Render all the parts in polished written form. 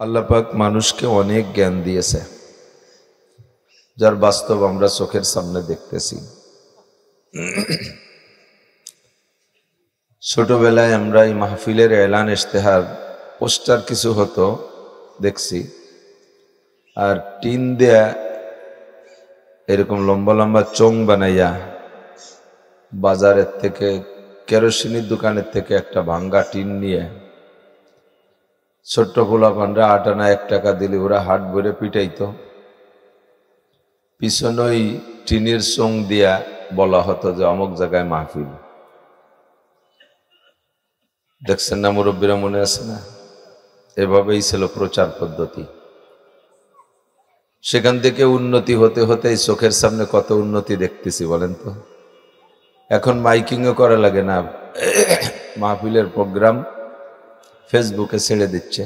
আল্লাহ পাক মানুষকে অনেক জ্ঞান দিয়েছে, যার বাস্তব আমরা চোখের সামনে দেখতেছি। ছোটবেলায় আমরা এই মাহফিলের এলান ইশতেহার পোস্টার কিছু হতো দেখছি, আর টিন দেয়া এরকম লম্বা লম্বা চোং বানাইয়া বাজারের থেকে কেরোসিনের দোকানের থেকে একটা ভাঙ্গা টিন নিয়ে ছোট্ট পোলাপানরা 8 আনা 1 টাকা দিলে ওরা হাট ভরে পিটাইতো। পিছনেই টিনের চোং দিয়া বলা হতো যে অমুক জায়গায় মাহফিল। দেখছেন না মুরব্বীরা, মনে আছে না? এভাবেই ছিল প্রচার পদ্ধতি। সেখান থেকে উন্নতি হতে হতে চোখের সামনে কত উন্নতি দেখতেছি বলেন তো। এখন মাইকিংও করা লাগে না, মাহফিলের প্রোগ্রাম ফেসবুকে ছেড়ে দিচ্ছে,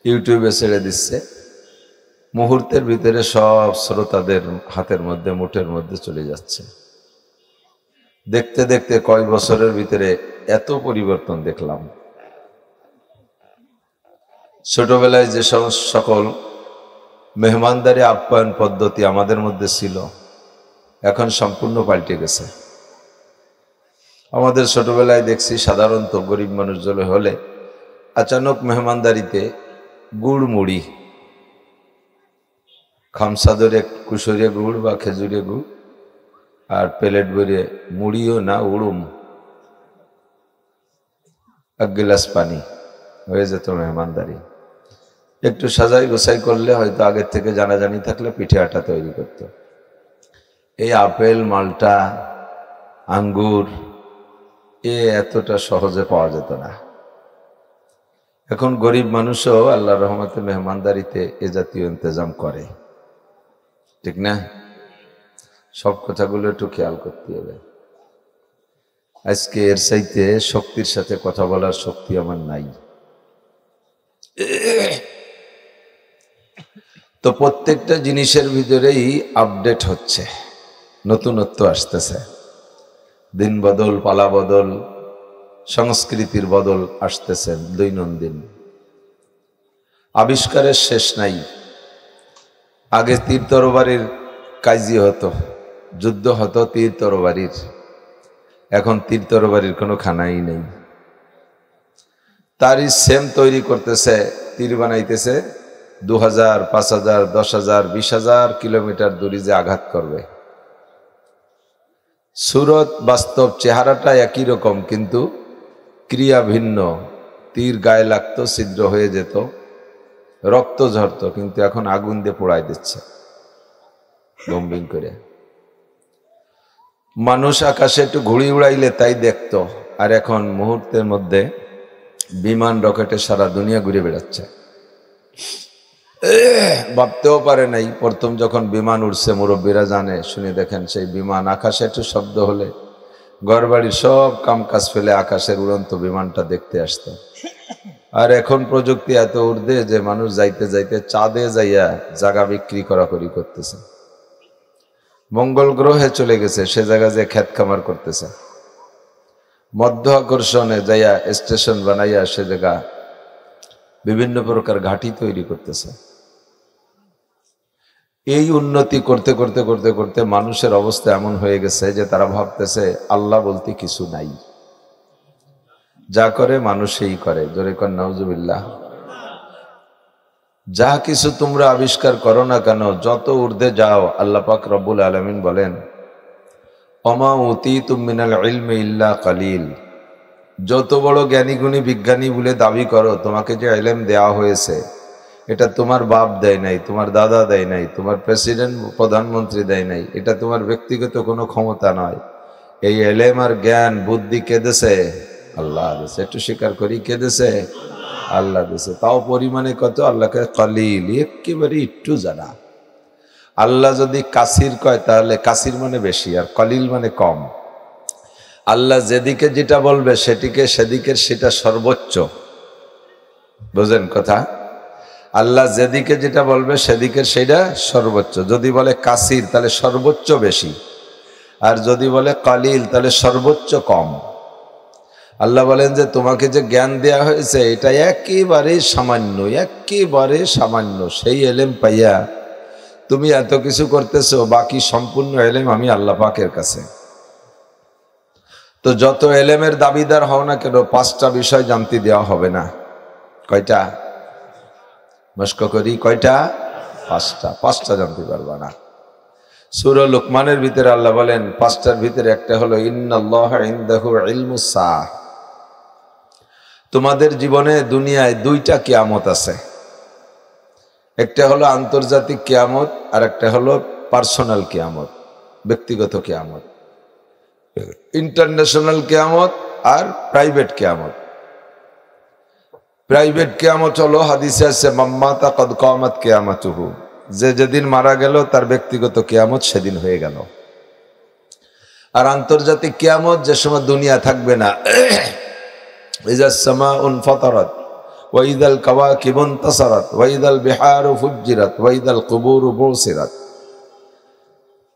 ইউটিউবে ছেড়ে দিচ্ছে, মুহূর্তের ভিতরে সব শ্রোতাদের হাতের মধ্যে মুঠের মধ্যে চলে যাচ্ছে। দেখতে দেখতে কয় বছরের ভিতরে এত পরিবর্তন দেখলাম। ছোটবেলায় যে সকল মেহমানদারি আপ্যায়ন পদ্ধতি আমাদের মধ্যে ছিল, এখন সম্পূর্ণ পাল্টে গেছে। আমাদের ছোটবেলায় দেখছি সাধারণত গরিব মানুষজন হলে আচানক মেহমানদারিতে গুড় মুড়ি, খামসা ধরে কুশরে গুড় বা খেজুরে গুড়, আর প্লেট ভরে মুড়িও না উড়ুম 1 গ্লাস পানি হয়ে যেত মেহমানদারি। একটু সাজাই গোছাই করলে হয়তো আগের থেকে জানাজানি থাকলে পিঠে আটা তৈরি করত। এই আপেল, মালটা, আঙ্গুর এতটা সহজে পাওয়া যেত না। এখন গরিব মানুষও আল্লাহর রহমতে মেহমানদারিতে এ জাতীয় ইন্তজাম করে, ঠিক না? সব কথাগুলো একটু খেয়াল করতে হবে। আজকে এর চাইতে শক্তির সাথে কথা বলার শক্তি আমার নাই। তো প্রত্যেকটা জিনিসের ভিতরেই আপডেট হচ্ছে, নতুনত্ব আসতেছে, দিন বদল, পালা বদল, সংস্কৃতির বদল আসতেছে দৈনন্দিন। আবিষ্কারের শেষ নাই। আগে তীর তরবারির কাজি হতো, যুদ্ধ হতো তীর তরবারির, এখন তীর তরবারির কোনো খানাই নেই। তারই সেম তৈরি করতেছে, তীর বানাইতেছে 2000, 5000, 10,000, 20,000 কিলোমিটার দূরে যে আঘাত করবে। সুরত বাস্তব চেহারাটা একই রকম, কিন্তু ক্রিয়া ভিন্ন। তীর গায়ে লাগতো, ছিদ্র হয়ে যেত, রক্ত ঝরত, কিন্তু এখন আগুন দিয়ে পোড়াই দিচ্ছে বম্বিং করে। মানুষ আকাশে একটু ঘুড়ি উড়াইলে তাই দেখতো, আর এখন মুহূর্তের মধ্যে বিমান রকেটে সারা দুনিয়া ঘুরে বেড়াচ্ছে। ভাবতেও পারে নাই প্রথম যখন বিমান উঠছে, মুরব্বীরা জানে শুনে দেখেন, সেই বিমান আকাশে একটু শব্দ হলে ঘরবাড়ির সব কাম কাজ ফেলে আকাশের উড়ন্ত বিমানটা দেখতে আসতো। আর এখন প্রযুক্তি এত ঊর্ধ্বে যে মানুষ যাইতে যাইতে চাঁদে যাইয়া জায়গা বিক্রি করাকরি করতেছে। মঙ্গল গ্রহে চলে গেছে, সে জায়গা যে ক্ষেত খামার করতেছে। মধ্য আকর্ষণে যাইয়া স্টেশন বানাইয়া সে জায়গা বিভিন্ন প্রকার ঘাঁটি তৈরি করতেছে। এই উন্নতি করতে করতে করতে করতে মানুষের অবস্থা এমন হয়ে গেছে যে তারা ভাবতেছে আল্লাহ বলতে কিছু নাই, যা করে মানুষই করে। জোরে কর নাউজুবিল্লাহ। যা কিছু তোমরা আবিষ্কার করো না কেন, যত ঊর্ধ্বে যাও, আল্লাহ পাক রব্বুল আলামিন বলেন, ওমা উতীতুম মিনাল ইলমি ইল্লা কালিল। যত বড় জ্ঞানী গুণী বিজ্ঞানী বলে দাবি করো, তোমাকে যে ইলম দেওয়া হয়েছে এটা তোমার বাপ দেয় নাই, তোমার দাদা দেয় নাই, তোমার প্রেসিডেন্ট প্রধানমন্ত্রী দেয় নাই, এটা তোমার ব্যক্তিগত কোনো ক্ষমতা নয়। এই ইলম আর জ্ঞান বুদ্ধি কে দিয়েছে? আল্লাহ দিয়েছে। একটু স্বীকার করি, কে দিয়েছে? আল্লাহ দিয়েছে। তাও পরিমাণে কত? আল্লাহকে কালিল, একেবারে একটু জানা। আল্লাহ যদি কাসির কয় তাহলে কাসির মানে বেশি, আর কালিল মানে কম। আল্লাহ যেদিকে যেটা বলবে সেদিকের সেটা সর্বোচ্চ। বুঝেন কথা? আল্লাহ যেদিকে যেটা বলবে সেদিকের সেটা সর্বোচ্চ। যদি বলে কাসির তাহলে সর্বোচ্চ বেশি, আর যদি বলে কালিল তাহলে সর্বোচ্চ কম। আল্লাহ বলেন যে তোমাকে যে জ্ঞান দেয়া হয়েছে এটা একেবারে সামান্য, একেবারে সামান্য। সেই এলেম পাইয়া তুমি এত কিছু করতেছো, বাকি সম্পূর্ণ এলেম আমি আল্লাহ পাকের কাছে। তো যত এলেমের দাবিদার হও না কেন, 5টা বিষয় জানতে দেওয়া হবে না। কয়টা? মস্ক করি, কয়টা? 5টা জানতে পারবা না। সূরা লুকমানের ভিতরে আল্লাহ বলেন 5টার ভিতরে একটা হলো ইন্নাল্লাহা ইনদাহু ইলমুস সাআহ। তোমাদের জীবনে দুনিয়ায় 2টা কিয়ামত আছে। একটা হলো আন্তর্জাতিক কিয়ামত, আর একটা হলো পার্সোনাল কিয়ামত, ব্যক্তিগত কিয়ামত। ইন্টারন্যাশনাল কিয়ামত আর প্রাইভেট কিয়ামত। প্রাইভেট কিয়ামত হলো হাদিসে আছে মাম্মাতা কদ কামাত কিয়ামাতুহু, যে যেদিন মারা গেল তার ব্যক্তিগত কিয়ামত সেদিন হয়ে গেল। আর আন্তর্জাতিক কিয়ামত যে সময় দুনিয়া থাকবে না, ইযা সামাউন ফাতারাত ওয়া ইযাল কাওয়াকিবু ইনতাসারাত ওয়া ইযাল বিহারু ফুজ্জিরাত ওয়া ইযাল কুবুরু বুসিরাত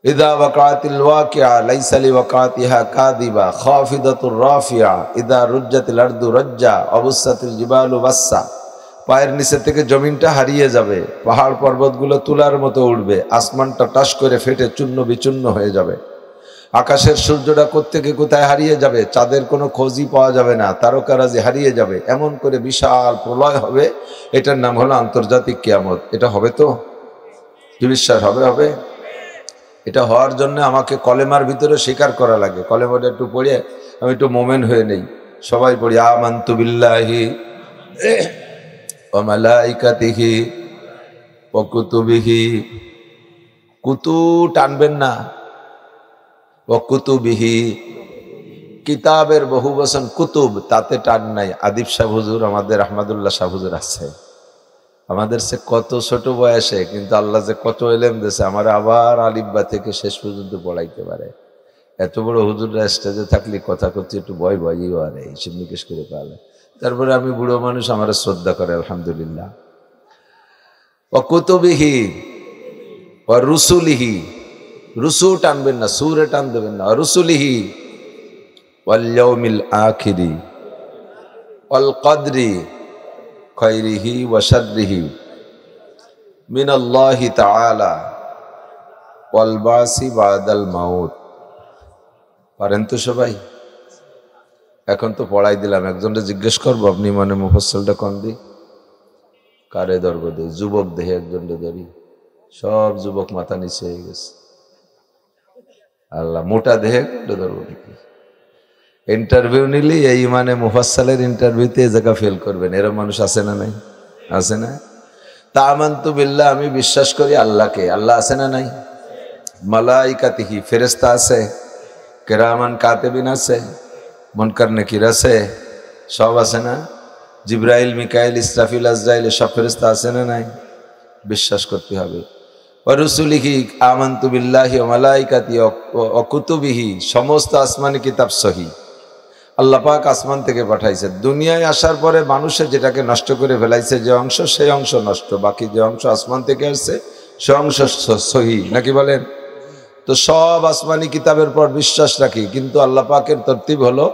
ইযা ওয়াকাতিল ওয়াকিআ লাইসা লিওয়াকাতিহা কাযিবা খাফিদাতুর রাফিআ ইযা রুজ্জাতিল আরদু রাজ্জা অবুসাতিল জিবালু বাসসা। পায়ের নিচে থেকে জমিনটা হারিয়ে যাবে, পাহাড় পর্বতগুলো তুলার মতো উঠবে, আসমানটা টাস করে ফেটে চূর্ণ বিচূর্ণ হয়ে যাবে, আকাশের সূর্যটা কোত্থেকে কোথায় হারিয়ে যাবে, চাঁদের কোনো খোঁজই পাওয়া যাবে না, তারকারাজি হারিয়ে যাবে, এমন করে বিশাল প্রলয় হবে। এটার নাম হলো আন্তর্জাতিক কিয়ামত। এটা হবে তো? কি বিশ্বাস হবে? হবে। এটা হওয়ার জন্য আমাকে কলেমার ভিতরে স্বীকার করা লাগে। কলেমাটা একটু পড়ে আমি একটু মোমেন্ট হয়ে নেই। সবাই পড়ি আমানতু বিল্লাহি ওয়া মালাইকাতিহি ওয়া কুতুবিহি। কুতু টানবেন না, ওয়া কুতুবিহি, কিতাবের বহু বচন কুতুব, তাতে টান নাই। আদিব শাহ হুজুর, আমাদের আহমদুল্লাহ শাহ হুজুর আছে, আমাদের সে কত ছোট বয়সে, কিন্তু আল্লাহ যে কত এলেম দিয়েছে, আমার আবার আলিব্বা থেকে শেষ পর্যন্ত পড়াইতে পারে। এত বড় হুজুররা স্টেজে থাকলে কথা করতে একটু ভয় ভয়ই আর এইসব নিকেশ করে পারলে। তারপরে আমি বুড়ো মানুষ, আমার শ্রদ্ধা করে আলহামদুলিল্লাহ। ও কুতুবিহি ও রুসুলিহি, রুসু টানবেন না, সুরে টান দেবেন না। রুসুলিহি ওয়াল ইয়াউমিল আখিরি ওয়াল কদরি খায়রিহি ওয়া শাররিহি মিনাল্লাহি তাআলা ওয়াল বাসি বাদাল মাউত। পারেন তো সবাই? এখন তো পড়াই দিলাম, একজনটা জিজ্ঞেস করবো আপনি মানে মুফাসসলটা কোন দি? কারে ধরবো? দে যুবক দেহে একজনটা ধরি, সব যুবক মাথা নিচে হয়ে গেছে। আল্লাহ, মোটা দেহে ধরবো নাকি? ইন্টারভিউ নিলি এই মানে মুফাসসালের ইন্টারভিউতে এই জায়গা ফেল করবেন, এরকম মানুষ আছে না নাই? আছে না? তা আমানতু বিল্লাহ, আমি বিশ্বাস করি আল্লাহকে। আল্লাহ আছে না নাই? মালাইকাতিহি, ফেরেশতা আছে, কিরামান কাতিবিন আছে, মুনকার নাকির আছে, সব আছে না? জিবরাইল, মিকাইল, ইসরাফিল, আজরাইল, সব ফেরেশতা আছে না নাই? বিশ্বাস করতে হবে। ওয়া রুসুলিহি, আমানতু বিল্লাহি ওয়া মালাইকাতিহি ওয়া কুতুবিহি, সমস্ত আসমানি কিতাব সহি। আল্লাহ পাক আসমান থেকে পাঠাইছে। দুনিয়ায় আসার পরে মানুষের যেটাকে নষ্ট করে ফেলাইছে, যে অংশ, সেই অংশ নষ্ট, বাকি যে অংশ আসমান থেকে আসছে সে অংশ সহি, নাকি বলেন? তো সব আসমানি কিতাবের পর বিশ্বাস রাখি, কিন্তু আল্লাহ পাকের তরতিব হলো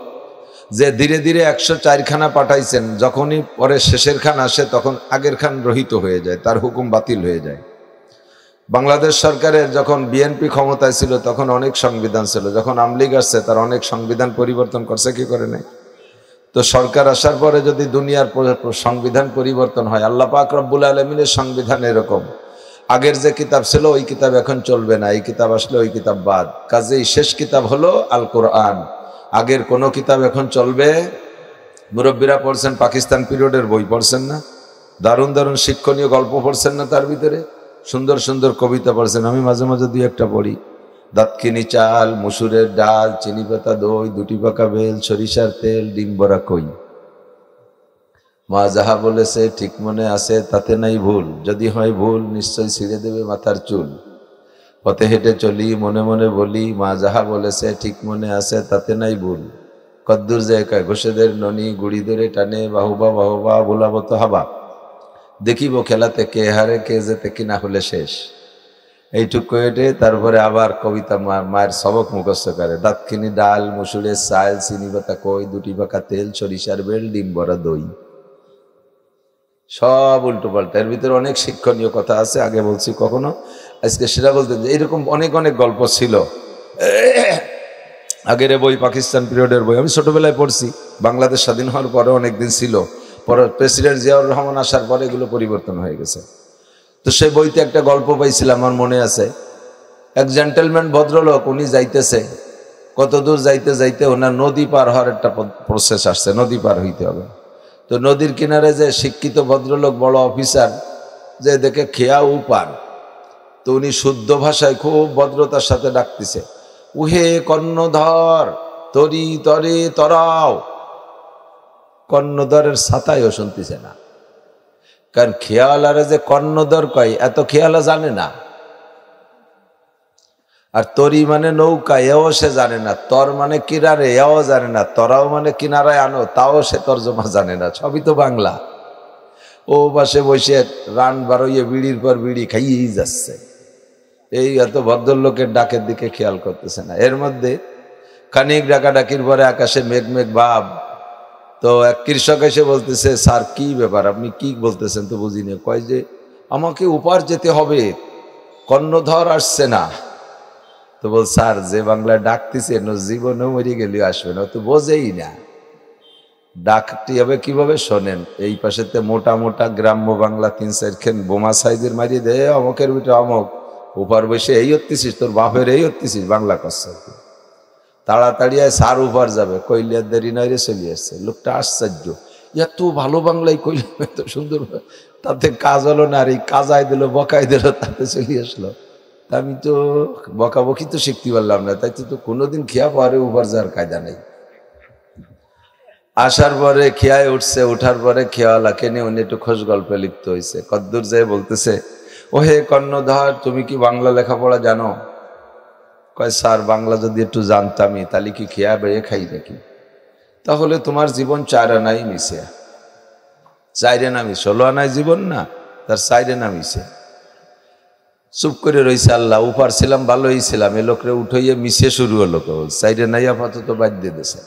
যে ধীরে ধীরে 104 খানা পাঠাইছেন। যখনই পরে শেষের খান আসে তখন আগের খান রহিত হয়ে যায়, তার হুকুম বাতিল হয়ে যায়। বাংলাদেশ সরকারের যখন বিএনপি ক্ষমতায় ছিল তখন অনেক সংবিধান ছিল, যখন আওয়ামী লীগ আসছে তার অনেক সংবিধান পরিবর্তন করছে, কি করে নাই? তো সরকার আসার পরে যদি দুনিয়ার সংবিধান পরিবর্তন হয়, আল্লাহ পাক রব্বুল আলামিনের সংবিধান এরকম, আগের যে কিতাব ছিল ওই কিতাব এখন চলবে না, এই কিতাব আসলে ওই কিতাব বাদ। কাজেই শেষ কিতাব হলো আল কোরআন, আগের কোন কিতাব এখন চলবে? মুরব্বীরা পড়ছেন, পাকিস্তান পিরিয়ডের বই পড়ছেন না? দারুণ দারুণ শিক্ষণীয় গল্প পড়ছেন না? তার ভিতরে সুন্দর সুন্দর কবিতা পড়ছেন। আমি মাঝে মাঝে দুই একটা পড়ি। দাতকিনি চাল, মুসুরের ডাল, চিনি পাতা দই, 2টি পাকা বেল, সরিষার তেল, ডিম ভরা কই। মা যাহা বলেছে ঠিক মনে আছে, তাতে নাই ভুল, যদি হয় ভুল নিশ্চয় ছিঁড়ে দেবে মাথার চুল। পথে হেঁটে চলি, মনে মনে বলি, মা যাহা বলেছে ঠিক মনে আছে, তাতে নাই ভুল। কদ্দুর জায়গায় ঘোষেদের ননি, গুড়ি ধরে টানে, বাহুবা বাহুবা বোলাবো তো হাবা, দেখিব খেলাতে কে হারে কে যেতে, কিনা হলে শেষ। এইটুকু এটে তারপরে আবার কবিতা মায়ের সবক মুখস্থ করে। দাতখিনি ডাল, মুসুরের চাল, চিনি পাতা কই, 2টি পাকা তেল, সরিষার বেল, ডিম ভরা দই, সব উল্টো পাল্টা। এর ভিতরে অনেক শিক্ষণীয় কথা আছে, আগে বলছি কখনো, আজকে সেটা বলতে। এইরকম অনেক অনেক গল্প ছিল আগের বই, পাকিস্তান পিরিয়ডের বই আমি ছোটবেলায় পড়ছি। বাংলাদেশ স্বাধীন হওয়ার পরে অনেকদিন ছিল, পরে প্রেসিডেন্ট জিয়াউর রহমান আসার পরে এগুলো পরিবর্তন হয়ে গেছে। তো সেই বইতে একটা গল্প পাইছিলাম, আমার মনে আছে। এক জেন্টেলম্যান ভদ্রলোক, উনি যাইতেছে, কত দূর যাইতে যাইতে ওনার নদী পার হওয়ার একটা প্রসেস আসছে, নদী পার হইতে হবে। তো নদীর কিনারে যে শিক্ষিত ভদ্রলোক, বড় অফিসার, যে দেখে খেয়া পান, তো উনি শুদ্ধ ভাষায় খুব ভদ্রতার সাথে ডাকতেছে, উহে কর্ণধর, তরি তরে তরাও। কর্ণধরের ছাতায়ও শুনতেছে না, কারণ খেয়ালারে যে কর্ণধর কয় এত খেয়ালা জানে না। আর তরি মানে নৌকা, এও সে জানে না। তর মানে কিনারে, এও জানে না। তরাও মানে কিনারায় আনো, তাও সে তর্জমা জানে না। সবই তো বাংলা। ও পাশে বসে রান বারইয়ে বিড়ির পর বিড়ি খাইয়েই যাচ্ছে। এই এত ভদ্রলোকের ডাকের দিকে খেয়াল করতেছে না। এর মধ্যে খানিক ডাকাডাকির পরে আকাশে মেঘ মেঘ ভাব। তো এক কৃষক এসে বলতেছে, স্যার কি ব্যাপার, আপনি কি বলতেছেন তো বুঝিনি। কয় যে আমাকে উপার যেতে হবে, কর্ণধর আসছে না। তো বল, স্যার যে বাংলায় ডাকতেছে জীবনেও মরে গেলেও আসবে না, তো বোঝেই না। ডাকটি হবে কিভাবে শোনেন। এই পাশেতে মোটা মোটা গ্রাম্য বাংলা 3-4 বোমা সাইজের মারিয়ে দে, অমকের বিটা অমক, উপার বসে এই হচ্ছিস, তোর বাপের এই হচ্ছিস, বাংলা করছে। তাড়াতাড়ি সার উপার যাবে, কইলে দেরি নয় রে, চলে আসছে। লোকটা আশ্চর্য, এত ভালো বাংলায় কইল, এত সুন্দর, তাতে কাজ হলো না। আর এই কাজাই দিল, বকাই দিল, তাতে চলে আসলো। আমি তো বকাবকি তো শিখতে পারলাম না, তাই তো কোনোদিন খেয়া পরে উপার যাওয়ার কায়দা নেই। আসার পরে খেয়ায় উঠছে, উঠার পরে খেয়ালাকে নিয়ে উনি একটু খোঁজ গল্পে লিপ্ত হয়েছে। কদ্দূর যায় বলতেছে, ও হে কর্ণধর, তুমি কি বাংলা লেখাপড়া জানো? কয়, স্যার বাংলা যদি একটু জানতামই তাহলে কি খেয়া বেড়ে খাই নাকি? তাহলে তোমার জীবন 4 আনাই মিশে। 4 আনা মিশে, 16 আনায় জীবন না, তার 4 আনা মিশে। চুপ করে রয়েছে। আল্লাহ উপার ছিলাম, ভালোই ছিলাম, এ লোকরে উঠাইয়ে মিশে শুরু হলো। 4 আনাই আপাতত বাদ দিয়ে দিয়েছে।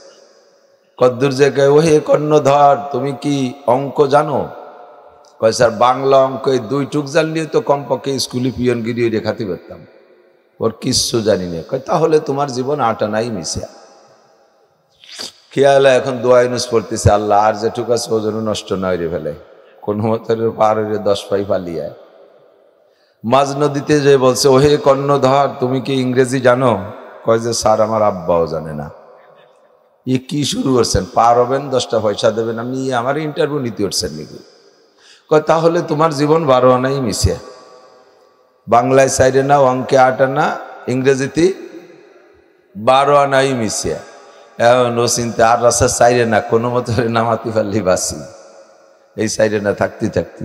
কদ্দূর জায়গায়, ও হে কর্ণধর, তুমি কি অঙ্ক জানো? কয়, স্যার বাংলা অঙ্ক 2 টুক জানলে তো কমপক্ষে স্কুলে পিয়নগিরি রেখাতে পারতাম, ওর কিচ্ছু জানি না। কয়, তাহলে তোমার জীবন 8 আনাই মিশে। খেয়াল এখন দোয়া ইউনুস পড়তেছে, আল্লাহ আর যেটুক আছে ও যেন নষ্ট নয় রে ফেলে, কোনো মতের পার হইলে 10 পাই পালিয়ে। মাঝ নদীতে যে বলছে, ও হে কর্ণধর, তুমি কি ইংরেজি জানো? কয় যে স্যার আমার আব্বাও জানে না। এ কি শুরু করছেন, পার হবেন 10টা পয়সা দেবেন, আপনি আমার ইন্টারভিউ নিতে উঠছেন নাকি? কয়, তাহলে তোমার জীবন 12 আনাই মিশে। বাংলায় 4 আনা, অঙ্কে 8 আনা, ইংরেজিতে 12 আনাই মিশে। এখন ও চিন্তা, আর রাস্তা 4 আনা কোনো মতো নামাতে পারলি বাসি। এই 4 আনা থাকতে থাকতে,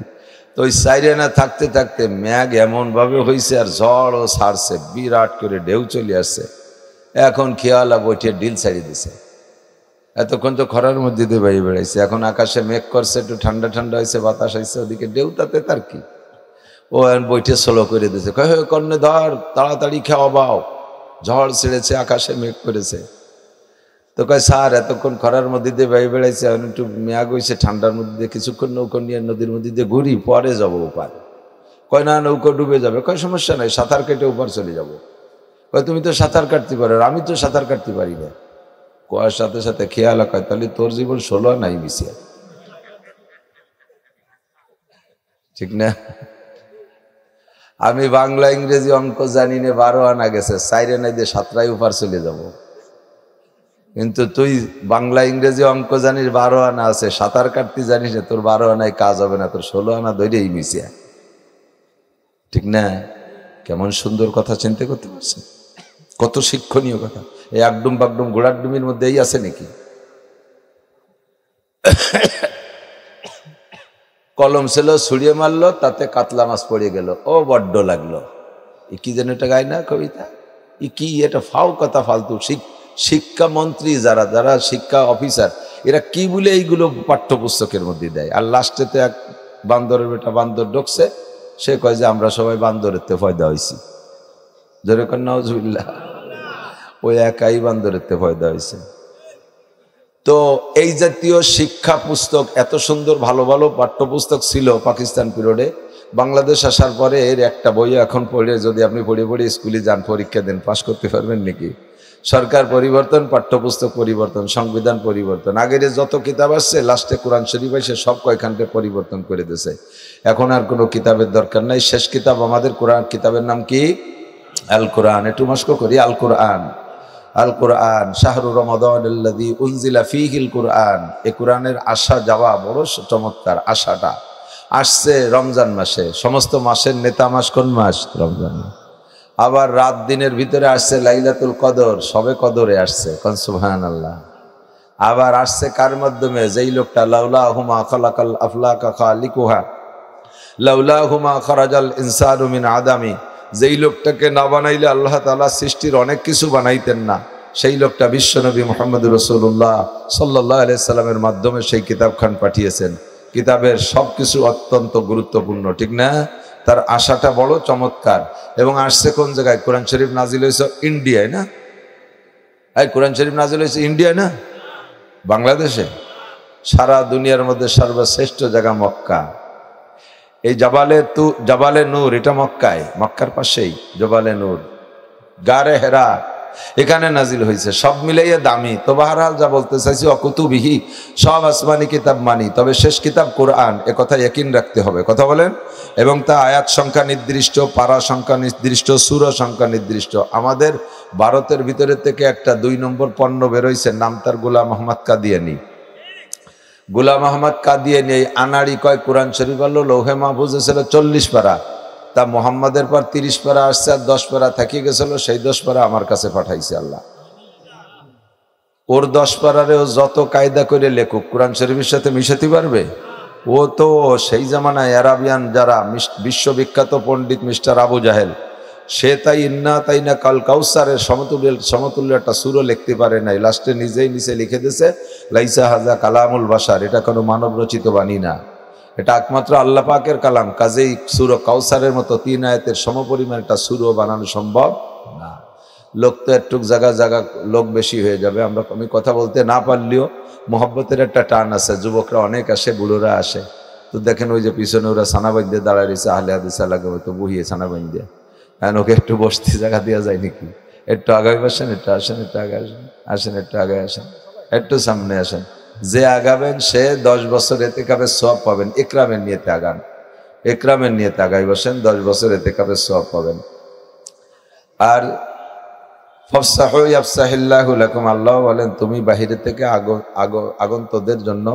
তো ওই 4 আনা থাকতে থাকতে ম্যাগ এমনভাবে হয়েছে, আর ঝড়ও ছাড়ছে, বিরাট করে ঢেউ চলে আসছে। এখন খেয়ালা বইটে ডিল ছাড়িয়ে দিছে। এতক্ষণ তো খরার মধ্যে দিয়ে বাইরে বেড়াইছে, এখন আকাশে মেঘ করছে, একটু ঠান্ডা ঠান্ডা হয়েছে, বাতাস হয়েছে, ওদিকে ঢেউ, তাতে তার কি। ও এখন বইটে স্লো করে দিয়েছে। কয়, কর্ণধর তাড়াতাড়ি খাওয়া বাও, ঝড় ছেড়েছে, আকাশে মেঘ করেছে। তো কয়, স্যার এতক্ষণ খরার মধ্যে দিয়ে বাইরে বেড়াইছে, এখন একটু মেঘ হয়েছে, ঠান্ডার মধ্যে দিয়ে কিছুক্ষণ নৌকো নিয়ে নদীর মধ্যে দিয়ে ঘুরি, পরে যাবো ওপার। কয়, না নৌকো ডুবে যাবে। কয়, সমস্যা নাই, সাঁতার কেটে ওপার চলে যাবো। কয়, তুমি তো সাঁতার কাটতে পারো, আমি তো সাঁতার কাটতে পারি না। কয়ার সাথে সাথে খেয়াল, কয়, তাহলে তোর জীবন 16 আনাই মিশে। ঠিক না? আমি বাংলা ইংরেজি অঙ্ক জানি না, 12 আনা গেছে, 4 আনাই দিয়ে 7টায় উপার চলে যাব। কিন্তু তুই বাংলা ইংরেজি অঙ্ক জানিস, 12 আনা আছে, সাঁতার কাটতে জানিস না, তোর 12 আনায় কাজ হবে না, তোর 16 আনা ধরেই মিশে। ঠিক না? কেমন সুন্দর কথা চিন্তা করতে পারছে, কত শিক্ষণীয় কথা। এই একডুম বাগডুম ঘোড়ার ডুমির মধ্যে এই আছে নাকি? কলম ছিল, ছুড়িয়ে মারলো, তাতে কাতলা মাছ পড়ে গেল, ও বড্ড লাগলো। এ কি যেন এটা গায় না কবিতা, ই কি এটা ফাও কথা, ফালতু। শিক্ষা মন্ত্রী যারা যারা শিক্ষা অফিসার, এরা কি বলে এইগুলো পাঠ্যপুস্তকের মধ্যে দেয়। আর লাস্টে তো এক বান্দরের বেটা বান্দর ঢুকছে, সে কয় যে আমরা সবাই বান্দরের তে ফয়দা হয়েছি। যেরকম নাউজুবিল্লাহ, ওই একাই বান্দরেতে পয়দা হয়েছে। তো এই জাতীয় শিক্ষা পুস্তক, এত সুন্দর ভালো ভালো পাঠ্যপুস্তক ছিল পাকিস্তান পিরিয়ডে। বাংলাদেশ আসার পরে এর একটা বই এখন পড়ে যদি আপনি পড়ে পড়ে স্কুলে যান, পরীক্ষা দেন, পাশ করতে পারবেন নাকি? সরকার পরিবর্তন, পাঠ্যপুস্তক পরিবর্তন, সংবিধান পরিবর্তন, আগের যত কিতাব আসছে লাস্টে কোরআন শরীফ এসে সব কয়খানটা পরিবর্তন করে দিয়েছে। এখন আর কোনো কিতাবের দরকার নাই। শেষ কিতাব আমাদের কোরআন, কিতাবের নাম কি? আল কোরআন। একটু মস্ক করি, আল কোরআন। আল কোরআন শাহরু রমাদানিল্লাযী উনজিলা ফীহিল কোরআন। এই কোরআনের আসা যাওয়া বড় চমৎকার। আশাটা আসছে রমজান মাসে, সমস্ত মাসের নেতা মাস কোন মাস? রমজান। আবার রাত দিনের ভিতরে আসছে লাইলাতুল কদর, সবে কদরে আসছে, কোন সুবহানাল্লাহ। আবার আসছে কার মাধ্যমে? যেই লোকটা লাউলাহুমা খালাকাল আফলাকা খালিকুহা লাউলাহুমা খারাজাল ইনসানু মিন আদামি, যেই লোকটাকে না বানাইলে আল্লাহ তাআলা সৃষ্টির অনেক কিছু বানাইতেন না, সেই লোকটা বিশ্বনবী মুহাম্মদুর রাসূলুল্লাহ সাল্লাল্লাহু আলাইহি সাল্লামের মাধ্যমে সেই কিতাবখান পাঠিয়েছেন। কিতাবের সব কিছু অত্যন্ত গুরুত্বপূর্ণ, ঠিক না? তার আশাটা বড় চমৎকার। এবং আসছে কোন জায়গায়? কোরআন শরীফ নাজিল হয়েছে ইন্ডিয়ায় না? এই কোরআন শরীফ নাজিল হয়েছে ইন্ডিয়ায় না, বাংলাদেশে। সারা দুনিয়ার মধ্যে সর্বশ্রেষ্ঠ জায়গা মক্কা। এই জাবালে নূর, এটা মক্কায়, মক্কার পাশেই জবালে নূর, গারে হেরা, এখানে নাজিল হয়েছে। সব মিলাইয়া দামি। তো বাহরহাল যা বলতে চাইছি, অকুতুবিহি, সব আসমানি কিতাব মানি, তবে শেষ কিতাব কোরআন, এ কথা ইয়াকিন রাখতে হবে। কথা বলেন। এবং তা আয়াত সংখ্যা নির্দিষ্ট, পারা সংখ্যা নির্দিষ্ট, সূরা সংখ্যা নির্দিষ্ট। আমাদের ভারতের ভিতরে থেকে একটা 2 নম্বর পণ্য বেরোইছে, নাম তার গোলাম মোহাম্মদ কাদিয়ানি। গোলাম আহমদ কাদিয়ানি এই আনাড়ি কয় কোরআন শরীফ আলো লৌহে মাহফুজে ছিল 40 পারা, তা মোহাম্মদের পর 30 পারা আসছে, আর 10 পারা থাকিয়ে গেছিল, সেই 10 পারা আমার কাছে পাঠাইছে আল্লাহ। ওর 10 পারারে ও যত কায়দা করে লেখুক, কোরআন শরীফের সাথে মিশাতে পারবে? ও তো সেই জামানায় আরাবিয়ান যারা বিশ্ববিখ্যাত পণ্ডিত মিস্টার আবু জাহেল, সে তাই ইন্না তাই না কাল কাউসারের সমতুল্য একটা সুরও লিখতে পারে নাই। লাস্টে নিজেই নিচে লিখে দিয়েছে লাইসা হাজা কালামুল বাশার, এটা কোনো মানব রচিত বাণী না, এটা একমাত্র আল্লাহ পাকের কালাম। কাজেই সূরা কাউসারের মতো 3 আয়াতের সমপরিমাণ একটা সূরা বানানো সম্ভব না। লোক তো একটু জায়গা লোক বেশি হয়ে যাবে। আমি কথা বলতে না পারলেও মোহব্বতের একটা টান আছে, যুবকরা অনেক আসে, বুড়োরা আসে। তো দেখেন ওই যে পিছনে ওরা সানাবাইন্দে দাঁড়ায় রয়েছে, আহলে হাদিস লাগে তো বহিয়ে সানাবাইন্দে, এখন ওকে একটু বসতে জায়গা দেওয়া যায় নাকি? একটু আগায় বসেন, একটু আসেন, একটু আগে আসেন, আসেন একটু আগে আসেন, একটু সামনে আসেন। যে আগাবেন সে 10 বছর এতেকাবের সওয়াব পাবেন। ইকরামের নিয়তে আগান, ইকরামের নিয়তে আগায় বসেন, 10 বছর এতেকাবের সওয়াব পাবেন। আর ফাফসাহু ইয়াফসাহিল্লাহু লাকুম, আল্লাহ বলেন তুমি বাহিরে থেকে আগন্তদের জন্য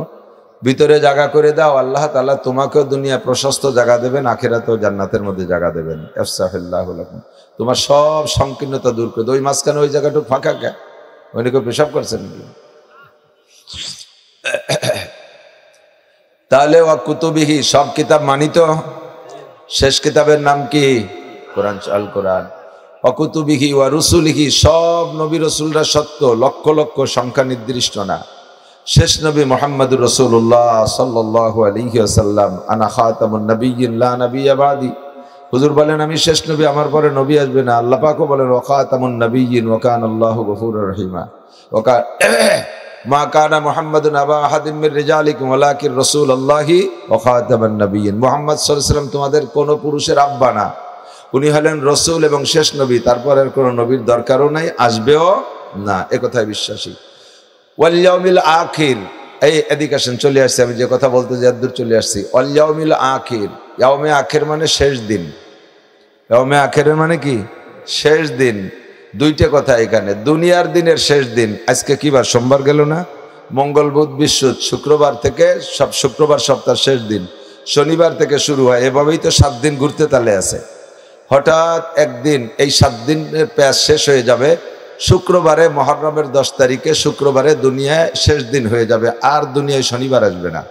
ভিতরে জায়গা করে দাও, আল্লাহ তাআলা তোমাকেও দুনিয়া প্রশস্ত জায়গা দেবেন, আখিরাতেও জান্নাতের মধ্যে জায়গা দেবেন। ইয়াফসাহিল্লাহু লাকুম, তোমার সব সংকীর্ণতা দূর করে দেয়। ওই মাঝখানে ওই জায়গাটুকু ফাঁকা কে? ওই নাকি পেশাব করছেন নাকি? তাহলে ওয়া কুতুবিহি, সব কিতাব মানিত। শেষ কিতাবের নাম কি? কোরআন, আল কোরআন। ওয়া কুতুবিহি ওয়া রুসুলিহি, সব নবী রসুলরা সত্য, লক্ষ লক্ষ, সংখ্যা নির্দিষ্ট না। শেষ নবী মুহাম্মদুর রাসূলুল্লাহ সাল্লাল্লাহু আলাইহি ওয়াসাল্লাম, আনা খাতামুন নাবিয়্যিন লা নাবিয়্যা বাদি। হুজুর বলেন আমি শেষ নবী, আমার পরে নবী আসবে না। আল্লাহ পাকও বলেন ওয়া খাতামুন নাবিয়্যিন ওয়া কানাল্লাহু গফুরুর রহিমা। মা কানা মুহাম্মাদুন আবা আহাদিম মির রিজালিকুম ওয়ালাকিন রাসূলুল্লাহি ওয়া খাতামান নাবিয়্যিন। মুহাম্মদ সাল্লাল্লাহু আলাইহি ওয়াসাল্লাম তোমাদের কোন পুরুষের আব্বা না, উনি হলেন রসুল এবং শেষ নবী, তারপরের কোন নবীর দরকারও নাই, আসবেও না, এ কথায় বিশ্বাসী। ওয়াল ইয়াউমিল আখির, এই এদিকে আসেন, চলে আসছি আমি যে কথা বলতে যে দূর চলে আসছি। ওয়াল ইয়াউমিল আখির, ইয়াউমে আখির মানে শেষ দিন। ইয়াউমে আখিরের মানে কি? শেষ দিন। দুইটা কথা এখানে, দুনিয়ার দিনের শেষ দিন। আজকে কি বার? সোমবার গেল না? মঙ্গল বুধ বৃহস্পতি, শুক্রবার থেকে শুক্রবার সপ্তাহের শেষ দিন, শনিবার থেকে শুরু হয়, এভাবেই তো 7 দিন ঘুরতে তালে আছে। হঠাৎ একদিন এই 7 দিনের প্যাচ শেষ হয়ে যাবে, শুক্রবারে মুহররমের 10 তারিখে শুক্রবারে দুনিয়ায় শেষ দিন হয়ে যাবে, আর দুনিয়ায় শনিবার আসবে না।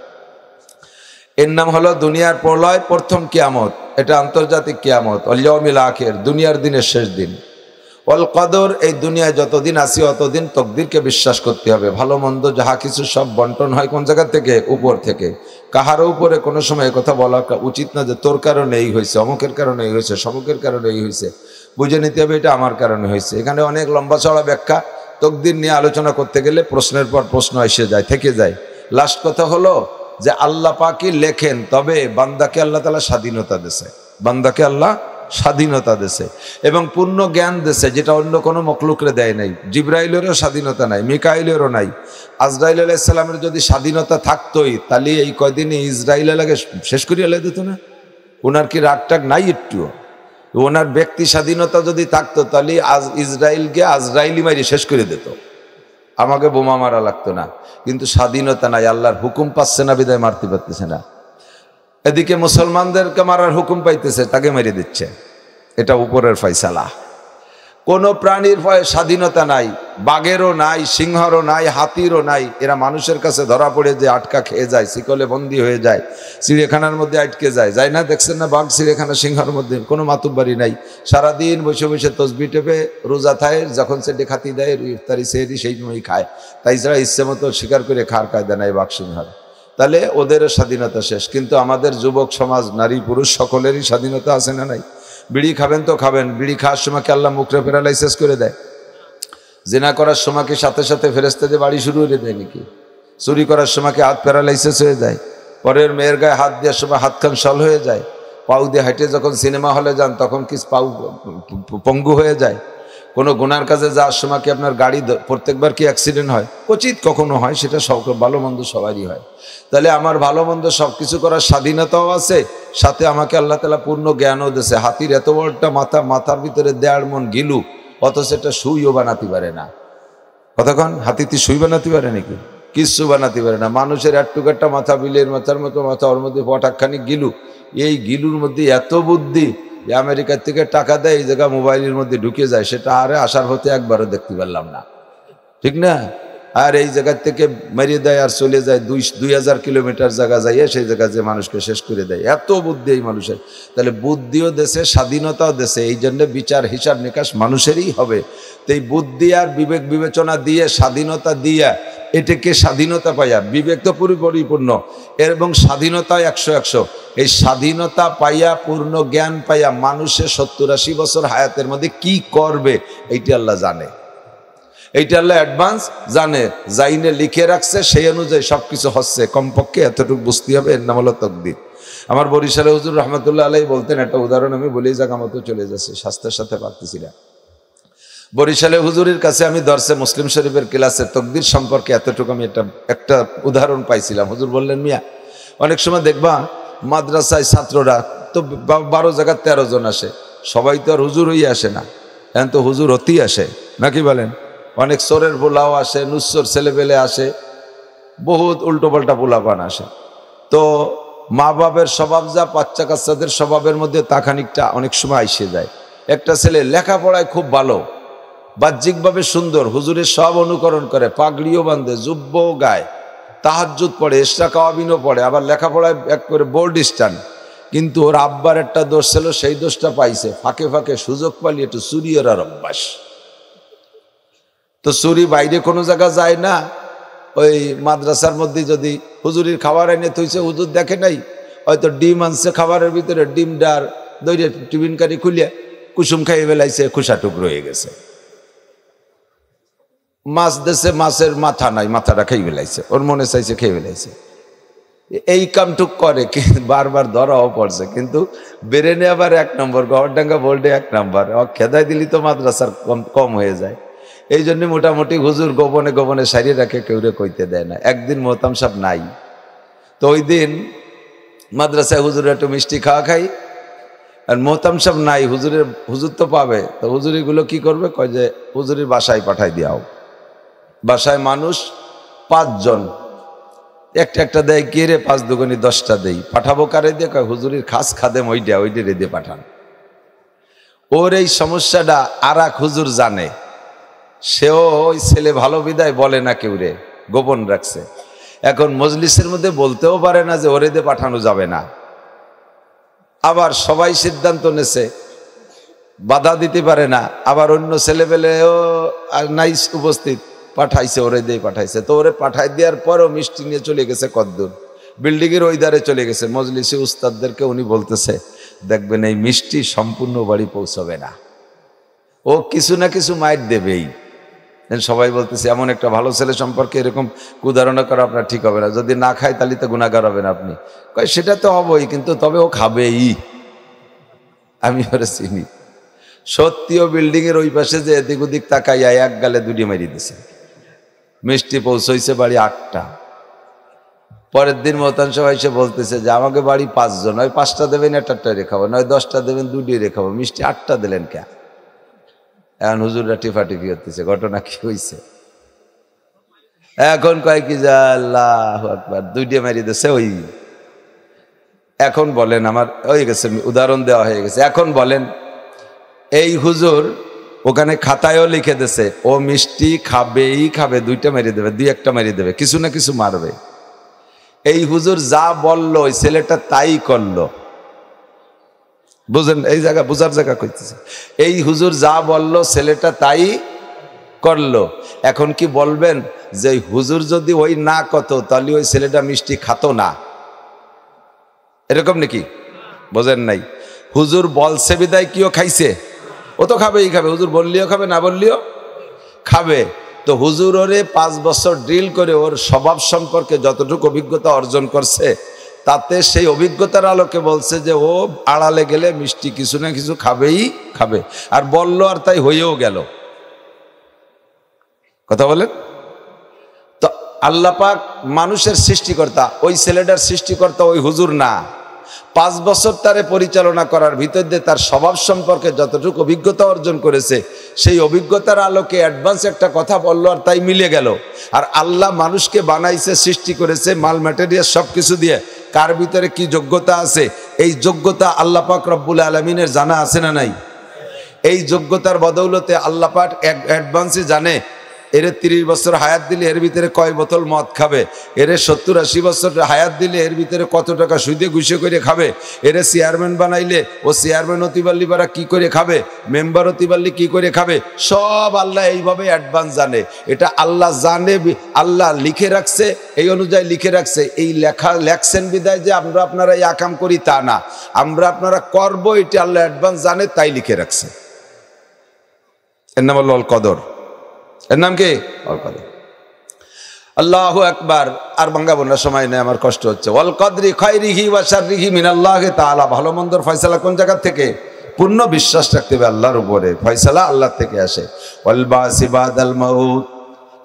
এর নাম হলো দুনিয়ার প্রলয়, প্রথম কিয়ামত, এটা আন্তর্জাতিক কিয়ামত। ওয়াল ইয়াউমিল আখির, দুনিয়ার দিনের শেষ দিন। ওয়াল কদর, এই দুনিয়ায় যতদিন আছি অতদিন তকদিরকে বিশ্বাস করতে হবে। ভালো মন্দ যাহা কিছু সব বন্টন হয় কোন জায়গা থেকে? উপর থেকে। কাহারও উপরে কোনো সময় কথা বলা উচিত না যে তোর কারণে এই হয়েছে, অমুকের কারণে এই হয়েছে, সমুকের কারণে এই হয়েছে। বুঝে নিতে হবে এটা আমার কারণে হয়েছে। এখানে অনেক লম্বা চড়া ব্যাখ্যা, তকদির নিয়ে আলোচনা করতে গেলে প্রশ্নের পর প্রশ্ন এসে যায়, থেকে যায়। লাস্ট কথা হলো যে আল্লাহ পাকই লেখেন, তবে বান্দাকে আল্লাহ তাআলা স্বাধীনতা দিয়েছে, বান্দাকে আল্লাহ স্বাধীনতা দিয়েছে এবং পূর্ণ জ্ঞান দিয়েছে, যেটা অন্য কোনো মখলুকরে দেয় নাই। জিব্রাইলেরও স্বাধীনতা নাই, মিকাইলেরও নাই। আজরাইল আলাইহিস সালামের যদি স্বাধীনতা থাকতোই তাহলে এই কয়দিনে ইসরাইল আলাকে শেষ করিয়া লাই দিত না? ওনার কি রাগ টাগ নাই একটুও? ওনার ব্যক্তি স্বাধীনতা যদি থাকতো তাহলে আজ ইসরাইলকে আজরাইলি মারি শেষ করে দিত, আমাকে বোমা মারা লাগতো না। কিন্তু স্বাধীনতা নাই, আল্লাহর হুকুম পাচ্ছে না বিদায় মারতে পারতেছে না। এদিকে মুসলমানদেরকে মারার হুকুম পাইতেছে, তাকে মেরে দিচ্ছে। এটা উপরের ফয়সালা। কোন প্রাণীর স্বাধীনতা নাই, বাঘেরও নাই, সিংহরও নাই, হাতিরও নাই। এরা মানুষের কাছে ধরা পড়ে যে আটকা খেয়ে যায়, শিকলে বন্দী হয়ে যায়, চিড়িয়াখানার মধ্যে আটকে যায়। যায় না, দেখছেন না বাঘ চিড়িয়াখানা, সিংহর মধ্যে কোনো মাতুব্বারি নাই। সারাদিন বসে বসে তসবি টেপে রোজা থায়, যখন সেটি খাতি দেয় ইফতারি সেহরি সেই সময়ই খায়। তাই ছাড়া ইচ্ছে মতো শিকার করে খাওয়ার কায়দা নাই বাঘ সিংহর। তাহলে ওদেরও স্বাধীনতা শেষ। কিন্তু আমাদের যুবক সমাজ, নারী পুরুষ সকলেরই স্বাধীনতা আছে না নাই? বিড়ি খাবেন তো খাবেন, বিড়ি খাওয়ার সময় কি আল্লাহ মুখরে প্যারালাইসিস করে দেয়? জিনা করার সময় কি সাথে সাথে ফেরেশতা দিয়ে বাড়ি শুরু হয়ে দেয় নাকি? চুরি করার সময় কি হাত প্যারালাইসিস হয়ে যায়? পরের মেয়ের গায়ে হাত দেওয়ার সময় হাতখান সল হয়ে যায়? পাউ দিয়ে হাঁটে যখন সিনেমা হলে যান তখন কি পাউ পঙ্গু হয়ে যায়? কোনো গুনার কাজে যাওয়ার সময় কি আপনার গাড়ি প্রত্যেকবার কি অ্যাক্সিডেন্ট হয়? উচিত কখনো হয়, সেটা সব ভালো মন্দ সবারই হয়। তাহলে আমার ভালো মন্দ সব কিছু করার স্বাধীনতাও আছে, সাথে আমাকে আল্লাহ তাআলা পূর্ণ জ্ঞানও দিয়েছে। হাতির এত বড়টা মাথা, মাথার ভিতরে 1.5 মণ গিলু, অথচ সেটা সুইও বানাতে পারে না। কতক্ষণ হাতিতে সুই বানাতে পারে নাকি? কিচ্ছু বানাতে পারে না। মানুষের একটুকারটা মাথা, বিলের মাথার মতো মাথা, ওর মধ্যে পটাকখানি গিলু। এই গিলুর মধ্যে এত বুদ্ধি, আমেরিকার থেকে টাকা দেয়, এই জায়গা মোবাইলের মধ্যে ঢুকে যায়, সেটা আরে আসার হতে একবারও দেখতে পারলাম না, ঠিক না? আর এই জায়গার থেকে মেরিয়ে দেয় আর চলে যায় 2000 কিলোমিটার জায়গা যাইয়ে সেই জায়গা যে মানুষকে শেষ করে দেয়। এত বুদ্ধি এই মানুষের। তাহলে বুদ্ধিও দেশে, স্বাধীনতাও দেশে, এই জন্য বিচার হিসাব নিকাশ মানুষেরই হবে। তো এই বুদ্ধি আর বিবেক বিবেচনা দিয়ে, স্বাধীনতা দিয়া, এটাকে স্বাধীনতা পাইয়া, বিবেক তো পরিপূর্ণ এবং স্বাধীনতা 100-100। এই স্বাধীনতা পাইয়া, পূর্ণ জ্ঞান পাইয়া মানুষের 70-80 বছর হায়াতের মধ্যে কি করবে এইটা আল্লাহ জানে। এইটা আল্লাহ অ্যাডভান্স জানে, জাইনে লিখে রাখছে, সেই অনুযায়ী সবকিছু হচ্ছে। কমপক্ষে এতটুকু বুঝতে হবে, এর নাম হলো তকদির। আমার বরিশালে হুজুর রহমতুল্লাহ আলাইহি বলতেন, একটা উদাহরণ আমি বলি, জায়গা মতো চলে যাচ্ছে, স্বাস্থ্যের সাথে পারতেছি না। বরিশালে হুজুরের কাছে আমি দর্শে মুসলিম শরীফের ক্লাসে তকদির সম্পর্কে এতটুকু আমি একটা উদাহরণ পাইছিলাম। হুজুর বললেন, মিয়া অনেক সময় দেখবা মাদ্রাসায় ছাত্ররা তো 12 জায়গার 13 জন আসে, সবাই তো আর হুজুর হয়ে আসে না, এখন তো হুজুর হতেই আসে নাকি বলেন? অনেক চোরের পোলাও আসে, নুসর ছেলেবেলে আসে, বহুত উল্টোপাল্টা পোলাপান আসে। তো মা বাপের স্বভাব যা, বাচ্চা কাচ্চাদের স্বভাবের মধ্যে তা খানিকটা অনেক সময় আইসে যায়। একটা ছেলে লেখাপড়ায় খুব ভালো, বাহ্যিকভাবে সুন্দর, হুজুরের সব অনুকরণ করে, পাগড়িও বাঁধে, জুব্বও গায়, তাহাজ্জুদ পড়ে, এশরা কাওয়াবিনও পড়ে, আবার লেখাপড়ায় এক করে বোর্ড স্টান। কিন্তু ওর আব্বার একটা দোষ ছিল, সেই দোষটা পাইছে, ফাঁকে ফাঁকে সুযোগ পালি একটু চুরি ওর অভ্যাস। তো চুরি বাইরে কোনো জায়গা যায় না, ওই মাদ্রাসার মধ্যে যদি হুজুরির খাবার এনে থইছে, হুজুর দেখে নাই, হয়তো ডিম আনছে খাবারের ভিতরে, ডিমটার দইরে টিফিন কারি খুলিয়া কুসুম খাইয়ে বেলাইছে, খুশা টুকরো হয়ে গেছে। মাছ দেশে, মাছের মাথা নাই, মাথাটা খেয়ে বেলাইছে, ওর মনে চাইছে খেয়ে বেলাইছে। এই কামটুক করে, বারবার ধরাও পড়ছে, কিন্তু বেরেনে আবার 1 নম্বর, গড়ডাঙ্গা বোর্ডে 1 নম্বর, খেদাই দিলি তো মাদ্রাসার কম হয়ে যায়। এই জন্য মোটামুটি হুজুর গোপনে গোপনে সারিয়ে রাখে, কেউরে কইতে দেয় না। একদিন মোহতাম সাহেব নাই, তো ওই দিন মাদ্রাসায় হুজুরের একটু মিষ্টি খাওয়া খাই, আর মোহতাম সাহেব নাই, হুজুর তো পাবে, তো হুজুরিগুলো কি করবে, কয় যে হুজুরির বাসায় পাঠাই দিয়াও। বাসায় মানুষ 5 জন, একটা দেয়, কে রে 5 দুগুনি 10টা দেই, পাঠাবো কারে দিয়ে, কয় হুজুরির খাস খাদেম ওইটা রে দিয়ে পাঠান। ওর এই সমস্যাটা আর এক হুজুর জানে, সেও ওই ছেলে ভালো বিদায় বলে না, কেউ রে গোপন রাখছে। এখন মজলিসের মধ্যে বলতেও পারে না যে ওরে দিয়ে পাঠানো যাবে না। আবার সবাই সিদ্ধান্ত নেছে বাধা দিতে পারে না। আবার অন্য ছেলেপেলেও নাইস উপস্থিত, পাঠাইছে, ওরে দিয়ে পাঠাইছে। তো ওরে পাঠাই দেওয়ার পরও মিষ্টি নিয়ে চলে গেছে কদ্দূর, বিল্ডিংয়ের ওই ধারে চলে গেছে। মজলিসে উস্তাদদেরকে উনি বলতেছে, দেখবেন এই মিষ্টি সম্পূর্ণ বাড়ি পৌঁছবে না, ও কিছু না কিছু মাইট দেবেই। সবাই বলতেছে এমন একটা ভালো ছেলে সম্পর্কে এরকম কুধারণা করা আপনার ঠিক হবে না, যদি না খায় তাহলে তো গুনাহগার হবেন আপনি। কয় সেটা তো হবই, কিন্তু তবে ও খাবেই। আমি ওরে চিনি। সত্যিও বিল্ডিংয়ের ওই পাশে যে এদিক ওদিক তাকাইয়া এক গালে দুটি মারি দিছে। মিষ্টি পৌঁছইছে বাড়ি 8টা। পরের দিন মোহতান সবাই এসে বলতেছে যে আমাকে বাড়ি 5 জন, হয় 5টা দেবেন, 1টা রেখাবো, নয় 10টা দেবেন, 2টি রেখাবো, মিষ্টি 8টা দিলেন কে? এখন হুজুররা টিফাটিফি হতেছে, ঘটনা কি হয়েছে? এখন কয় কি যা আল্লাহু আকবার, 2টি মারি দিছে। ওই এখন বলেন, আমার হয়ে গেছে, উদাহরণ দেওয়া হয়ে গেছে। এখন বলেন, এই হুজুর ওখানে খাতায়ও লিখে দিছে ও মিষ্টি খাবেই খাবে, 2টা মেরে দেবে, 2-1টা মেরে দেবে, কিছু না কিছু মারবে। এই হুজুর যা বলল ওই ছেলেটা তাই করলো। বুঝেন, এই জায়গা বুঝার জায়গা কইতেছে। এই হুজুর যা বলল ছেলেটা তাই করলো। এখন কি বলবেন যে হুজুর যদি ওই না কত তাহলে ওই ছেলেটা মিষ্টি খাতো না, এরকম নাকি? বোঝেন নাই? হুজুর বলছে বিদায় কিও খাইছে, ও তো খাবেই খাবে। হুজুর বললিও খাবে, না বললিও খাবে। তো হুজুর ওরে 5 বছর ড্রিল করে ওর স্বভাব সম্পর্কে যতটুকু অভিজ্ঞতা অর্জন করছে, তাতে সেই অভিজ্ঞতার আলোকে বলছে যে ও আড়ালে গেলে মিষ্টি কিছু না কিছু খাবেই খাবে। আর বললো, আর তাই হয়েও গেল। কথা বলেন তো। আল্লাহ পাক মানুষের সৃষ্টিকর্তা, ওই ছেলেটার সৃষ্টিকর্তা ওই হুজুর না। 5 বছর তারে পরিচালনা করার ভিতর দিয়ে তার স্বভাব সম্পর্কে যতটুকু অভিজ্ঞতা অর্জন করেছে, সেই অভিজ্ঞতার আলোকে অ্যাডভান্স একটা কথা বললো, আর তাই মিলে গেল। আর আল্লাহ মানুষকে বানাইছে, সৃষ্টি করেছে মাল ম্যাটেরিয়াল সব কিছু দিয়ে। কার ভিতরে কি যোগ্যতা আছে, এই যোগ্যতা আল্লাহ পাক রব্বুল আলামিনের জানা আছে না নাই? এই যোগ্যতার বদৌলতে আল্লাহ পাক অ্যাডভান্সে জানে এর 30 বছর হায়াত দিলে এর ভিতরে কয় বোতল মদ খাবে, এর 70-80 বছর হায়াত দিলে এর ভিতরে কত টাকা সুদে ঘুষে করে খাবে, এর চেয়ারম্যান বানাইলে ও চেয়ারম্যান হতে পারলি বারা কি করে খাবে, মেম্বার হতে পারলি কি করে খাবে, সব আল্লাহ এইভাবে অ্যাডভান্স জানে। এটা আল্লাহ জানে, আল্লাহ লিখে রাখছে, এই অনুযায়ী লিখে রাখছে। এই লেখছেন বিদায় যে আমরা আপনারা এই আকাম করি তা না, আমরা আপনারা করবো, এটা আল্লাহ অ্যাডভান্স জানে, তাই লিখে রাখছে। এর নাম হলো আল কদর। এর নাম কি? আল কদর। আল্লাহু আকবার। আর ভাঙ্গাবো না, সময় নেই, আমার কষ্ট হচ্ছে। ওয়াল কদরি খায়রিহি ওয়া শাররিহি মিনাল্লাহি তাআলা। ভালো মন্দর ফয়সালা কোন জায়গা থেকে? পূর্ণ বিশ্বাস রাখতে হবে আল্লাহর উপরে, ফয়সালা আল্লাহ থেকে আসে। ওয়াল বাসি বাদাল মাউত।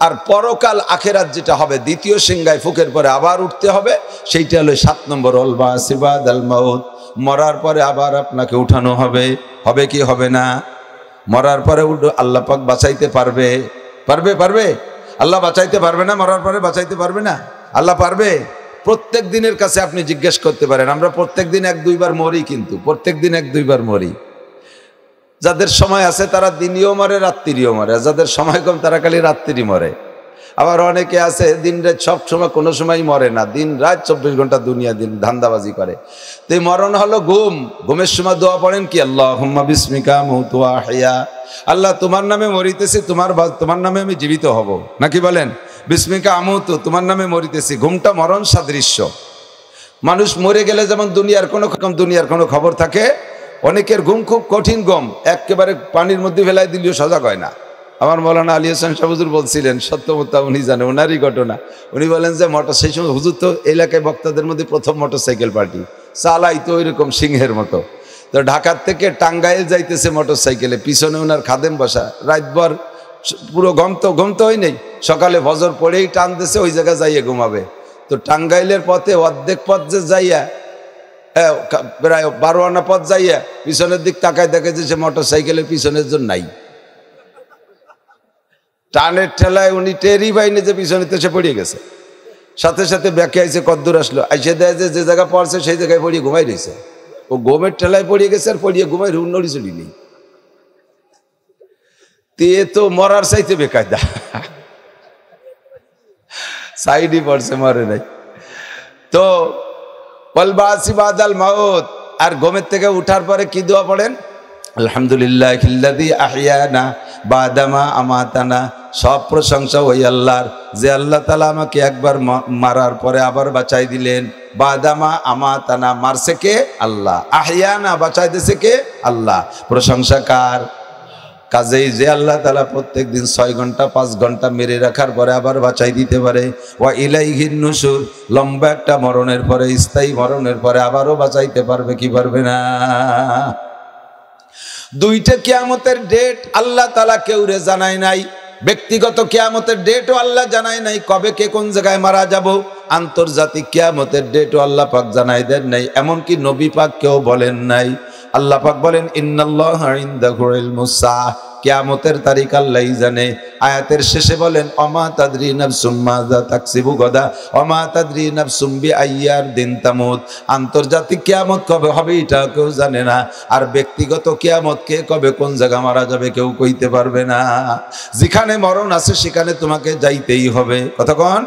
আর পরকাল আখেরাত যেটা হবে, দ্বিতীয় সিংহায় ফুকের পরে আবার উঠতে হবে, সেইটা হলো 7 নম্বর। ওয়াল বাসি বাদাল মাউত। মরার পরে আবার আপনাকে উঠানো হবে। হবে কি হবে না? মরার পরে আল্লাহ পাক বাঁচাইতে পারবে? পারবে? পারবে? আল্লাহ বাঁচাইতে পারবে না? মরার পরে বাঁচাইতে পারবে না? আল্লাহ পারবে। প্রত্যেক দিনের কাছে আপনি জিজ্ঞেস করতে পারেন। আমরা প্রত্যেক দিন 1-2 বার মরি, কিন্তু প্রত্যেক দিন 1-2 বার মরি। যাদের সময় আছে তারা দিনও মরে, রাত্রিও মরে। যাদের সময় কম তারা খালি রাত্রি মরে। আবার অনেকে আছে দিন রাত সব সময়, কোনো সময় মরে না, দিন রাত 24 ঘন্টা দুনিয়া দিন ধান্দাবাজি করে। তো এই মরণ হলো ঘুম। ঘুমের সময় দোয়া পড়েন কি? আল্লাহুম্মা বিসমিকা মুতু ওয়া আহইয়া। আল্লাহ তোমার নামে মরিতেছি, তোমার নামে আমি জীবিত হব, নাকি বলেন? বিসমিকা আমুতু, তোমার নামে মরিতেছি। ঘুমটা মরণ সাদৃশ্য। মানুষ মরে গেলে যেমন দুনিয়ার কোনো খবর থাকে, অনেকের ঘুম খুব কঠিন ঘুম, একেবারে পানির মধ্যে ফেলাই দিলেও সজাগ হয় না। আমার মৌলানা আলী হাসান শাহ হুজুর বলছিলেন, সত্যমতা উনি জানে, ওনারই ঘটনা। উনি বলেন যে সেই সময় হুজুর তো এলাকায় বক্তাদের মধ্যে প্রথম মোটরসাইকেল পার্টি চালাই, তো ওইরকম সিংহের মতো। তো ঢাকার থেকে টাঙ্গাইল যাইতেছে মোটরসাইকেলে, পিছনে ওনার খাদেম বসা। রাতভর পুরো ঘুমতো হয় নেই, সকালে ফজর পড়েই টান দিছে ওই জায়গায় যাইয়ে ঘুমাবে। তো টাঙ্গাইলের পথে অর্ধেক পথ যে যাইয়া, প্রায় 12 আনা পথ যাইয়া পিছনের দিক তাকায় দেখে যে সে মোটরসাইকেলের পিছনের জন্য নাই। টানের ঠেলায় উনি টেরই পাইনি যে পিছনেতে সে পড়িয়ে গেছে। সাথে সাথে ব্যাকে আইসে, কদ্দূর আসলো, আইসে দেয় যে জায়গা পড়ছে সেই জায়গায় পড়িয়ে ঘুমাই রয়েছে। ও ঘুমের ঠেলায় পড়িয়ে গেছে, আর পড়িয়ে ঘুমাই নড়ি চড়ি নেই। তে তো মরার চাইতে বেকায়দা, সাইডই পড়ছে, মরে নাই। তো ওয়াল বাসি বাদাল মাউত। আর ঘুমের থেকে উঠার পরে কি দোয়া পড়েন? আলহামদুলিল্লাহিল্লাযী আহইয়ানা বাদামা আমাতানা। সব প্রশংসা ওই আল্লাহর, যে আল্লাহ তাআলা আমাকে একবার মারার পরে আবার বাঁচাই দিলেন। বাদামা আমাতানা, মারছে কে? আল্লাহ। আহইয়ানা, বাঁচাই দিয়েছে কে? আল্লাহ। প্রশংসা কার? কাজেই যে আল্লাহ তাআলা প্রত্যেক দিন 6 ঘন্টা 5 ঘন্টা মেরে রাখার পরে আবার বাঁচাই দিতে পারে। ওয়া ইলাইহিন নুশুর, লম্বা একটা মরণের পরে, স্থায়ী মরণের পরে আবারও বাঁচাইতে পারবে কি পারবে না? দুইটা কিয়ামতের ডেট আল্লাহ তাআলা কেউরে জানায় নাই। ব্যক্তিগত কিয়ামতের ডেটও আল্লাহ জানায় নাই, কবে কে কোন জায়গায় মারা যাব। আন্তর্জাতিক কিয়ামতের ডেটও আল্লাহ পাক জানাই দেন নাই, এমনকি নবী পাক কেউ বলেন নাই। আল্লাহ পাক বলেন ইন্নাল্লাহা ইনদাহু ইলমুস সাআহ, কিয়ামতের তারিখ আল্লাহই জানে। আয়াতের শেষে বলেন ওমা তাদরি নাফসুম মাযা তাকসিবু গাদা ওমা তাদরি নাফসুম বিআইয়ার দিন তামুত। আন্তর্জাতিক কিয়ামত কবে হবে এটা কেউ জানে না, আর ব্যক্তিগত কিয়ামত কে কবে কোন জায়গা মারা যাবে কেউ কইতে পারবে না। যেখানে মরণ আছে সেখানে তোমাকে যাইতেই হবে। কতক্ষণ?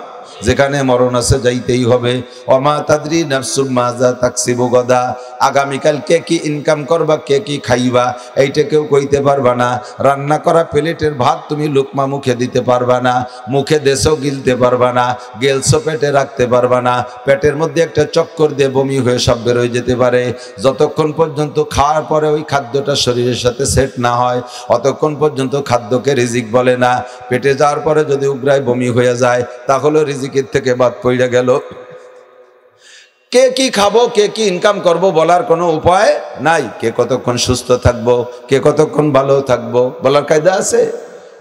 যেখানে মরণ আছে যাইতেই হবে। ওমা তাদরি নাফসুম মাযা তাকসিবু গাদা, আগামীকাল কে কি ইনকাম করবা, কে কি খাইবা, এইটা কেউ কইতে পারবা না। রান্না করা প্লেটের ভাত তুমি লুকমা মুখে দিতে পারবা না, মুখে দেশও গিলতে পারবা না, গেলসো পেটে রাখতে পারবা না। পেটের মধ্যে একটা চক্কর দিয়ে বমি হয়ে সব বের হয়ে যেতে পারে। যতক্ষণ পর্যন্ত খাওয়ার পরে ওই খাদ্যটা শরীরের সাথে সেট না হয়, অতক্ষণ পর্যন্ত খাদ্যকে রিজিক বলে না। পেটে যাওয়ার পরে যদি উগ্রায় বমি হয়ে যায়, তাহলে রিজিকের থেকে বাদ পড়ে গেল। কে কি খাবো, কে কি ইনকাম করব বলার কোনো উপায় নাই। কে কতক্ষণ সুস্থ থাকবো, কে কতক্ষণ ভালো থাকবো বলার কায়দা আছে?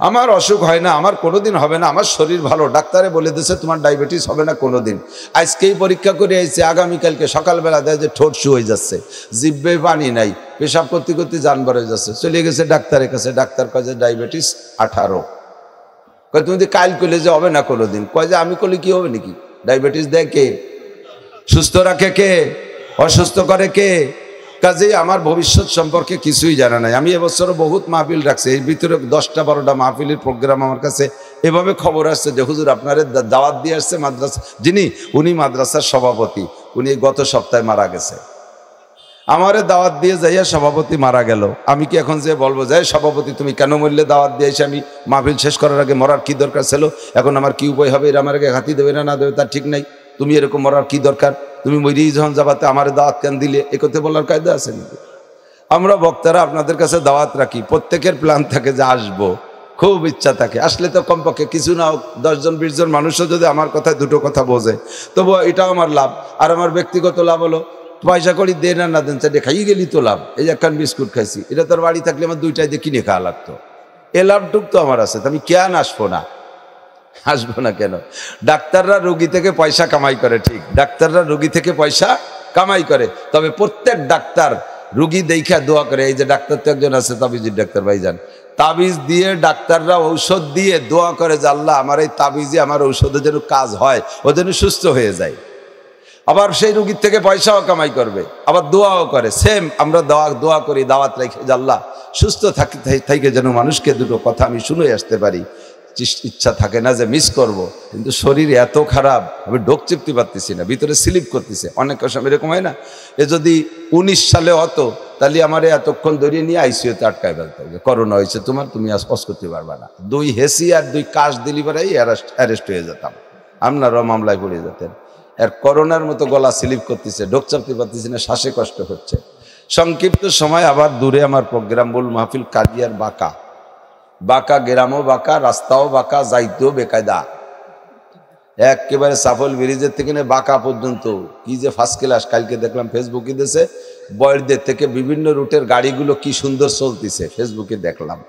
আমার অসুখ হয় না, আমার কোনোদিন হবে না, আমার শরীর ভালো, ডাক্তারে বলে দিয়েছে তোমার ডায়াবেটিস হবে না কোনোদিন। আজকেই পরীক্ষা করে এসেছে, আগামীকালকে সকালবেলা দেয় যে ঠোঁট শু হয়ে যাচ্ছে, জিভে পানি নাই, পেশাব করতে করতে জান বার হয়ে যাচ্ছে। চলে গেছে ডাক্তারের কাছে, ডাক্তার কয় যে ডায়াবেটিস 18। কয় তুমি যদি কাল করলে যে হবে না কোনোদিন। কয় যে আমি করলে কি হবে নাকি? ডায়াবেটিস দেয় কে? সুস্থ রাখে কে? অসুস্থ করে কে? কাজেই আমার ভবিষ্যৎ সম্পর্কে কিছুই জানা নাই। আমি এবছরও বহুত মাহফিল রাখছি, এর ভিতরে 10টা-12টা মাহফিলের প্রোগ্রাম আমার কাছে এভাবে খবর আসছে যে হুজুর আপনারে দাওয়াত দিয়ে আসছে মাদ্রাসা, উনি মাদ্রাসার সভাপতি, উনি গত সপ্তাহে মারা গেছে। আমারে দাওয়াত দিয়ে যাইয়া সভাপতি মারা গেল। আমি কি এখন যে বলবো যে সভাপতি তুমি কেন মরলে, দাওয়াত দিয়ে এসে আমি মাহফিল শেষ করার আগে মরার কি দরকার ছিল, এখন আমার কি উপায় হবে, এরা আমার আগে হাতি দেবে না দেবে তার ঠিক নাই, তুমি এরকম মরার কি দরকার, তুমি মরিয়েই যখন যাবাতে আমার দাওয়াত কেন দিলে, এ কথা বলার কায়দা আছে নাকি? আমরা বক্তারা আপনাদের কাছে দাওয়াত রাখি, প্রত্যেকের প্ল্যান থাকে যে আসবো, খুব ইচ্ছা থাকে, আসলে তো কমপক্ষে কিছু না হোক 10 জন 20 জন মানুষও যদি আমার কথায় দুটো কথা বোঝে, তবু এটাও আমার লাভ। আর আমার ব্যক্তিগত লাভ হলো পয়সা করি দেন আর না দেন, চারটে খাইয়ে গেলি তো লাভ। এই যে একখান বিস্কুট খাইছি, এটা তোর বাড়ি থাকলে আমার 2টাই দিয়ে কিনে খাওয়া লাগতো। এ লাভটুক তো আমার আছে, আমি কেন আসবো না? আসবো না কেন? ডাক্তাররা রোগী থেকে পয়সা কামাই করে, ঠিক, ডাক্তাররা রোগী থেকে পয়সা কামাই করে, তবে প্রত্যেক ডাক্তার রোগী দেখা দোয়া করে। এই যে ডাক্তার তো একজন আছে তাবিজের ডাক্তার ভাইজান, তাবিজ দিয়ে ডাক্তাররা ঔষধ দিয়ে দোয়া করে যে আল্লাহ আমার এই তাবিজে আমার ঔষধে যেন কাজ হয়, ও যেন সুস্থ হয়ে যায়। আবার সেই রোগীর থেকে পয়সাও কামাই করবে, আবার দোয়াও করে। সেম আমরা দোয়া করি, দাওয়াত রেখে যে আল্লাহ সুস্থ থাকে যেন মানুষকে দুটো কথা আমি শুনে আসতে পারি। ইচ্ছা থাকে না যে মিস করব, কিন্তু শরীর এত খারাপ, আমি ডোক চিপতে পারতেছি না, ভিতরে স্লিপ করতেছে। অনেক সময় এরকম হয় না? এ যদি 19 সালে হতো তাহলে আমার এতক্ষণ ধরিয়ে নিয়ে আইসিইউতে আটকায় ফেলতে হবে, করোনা হয়েছে তোমার, তুমি অস করতে পারবে না। 2 হেসি আর 2 কাশ দিলি পরেই অ্যারেস্ট হয়ে যেতাম, আপনারাও মামলায় পড়ে যেতেন। আর করোনার মতো গলা স্লিপ করতেছে, ডোক চাপতে পারতেছি না, শ্বাসে কষ্ট হচ্ছে। সংক্ষিপ্ত সময় আবার দূরে আমার প্রোগ্রাম বল মাহফিল কাজিয়ার বাঁকা গ্রামও বাঁকা, রাস্তাও বাঁকা, যাইতেও বেকায়দা। একেবারে সাফল ব্রিজের থেকে বাঁকা পর্যন্ত কি যে ফার্স্ট ক্লাস। কালকে দেখলাম ফেসবুকে দিয়েছে, বয়রদের থেকে বিভিন্ন রুটের গাড়িগুলো কি সুন্দর চলতেছে, ফেসবুকে দেখলাম।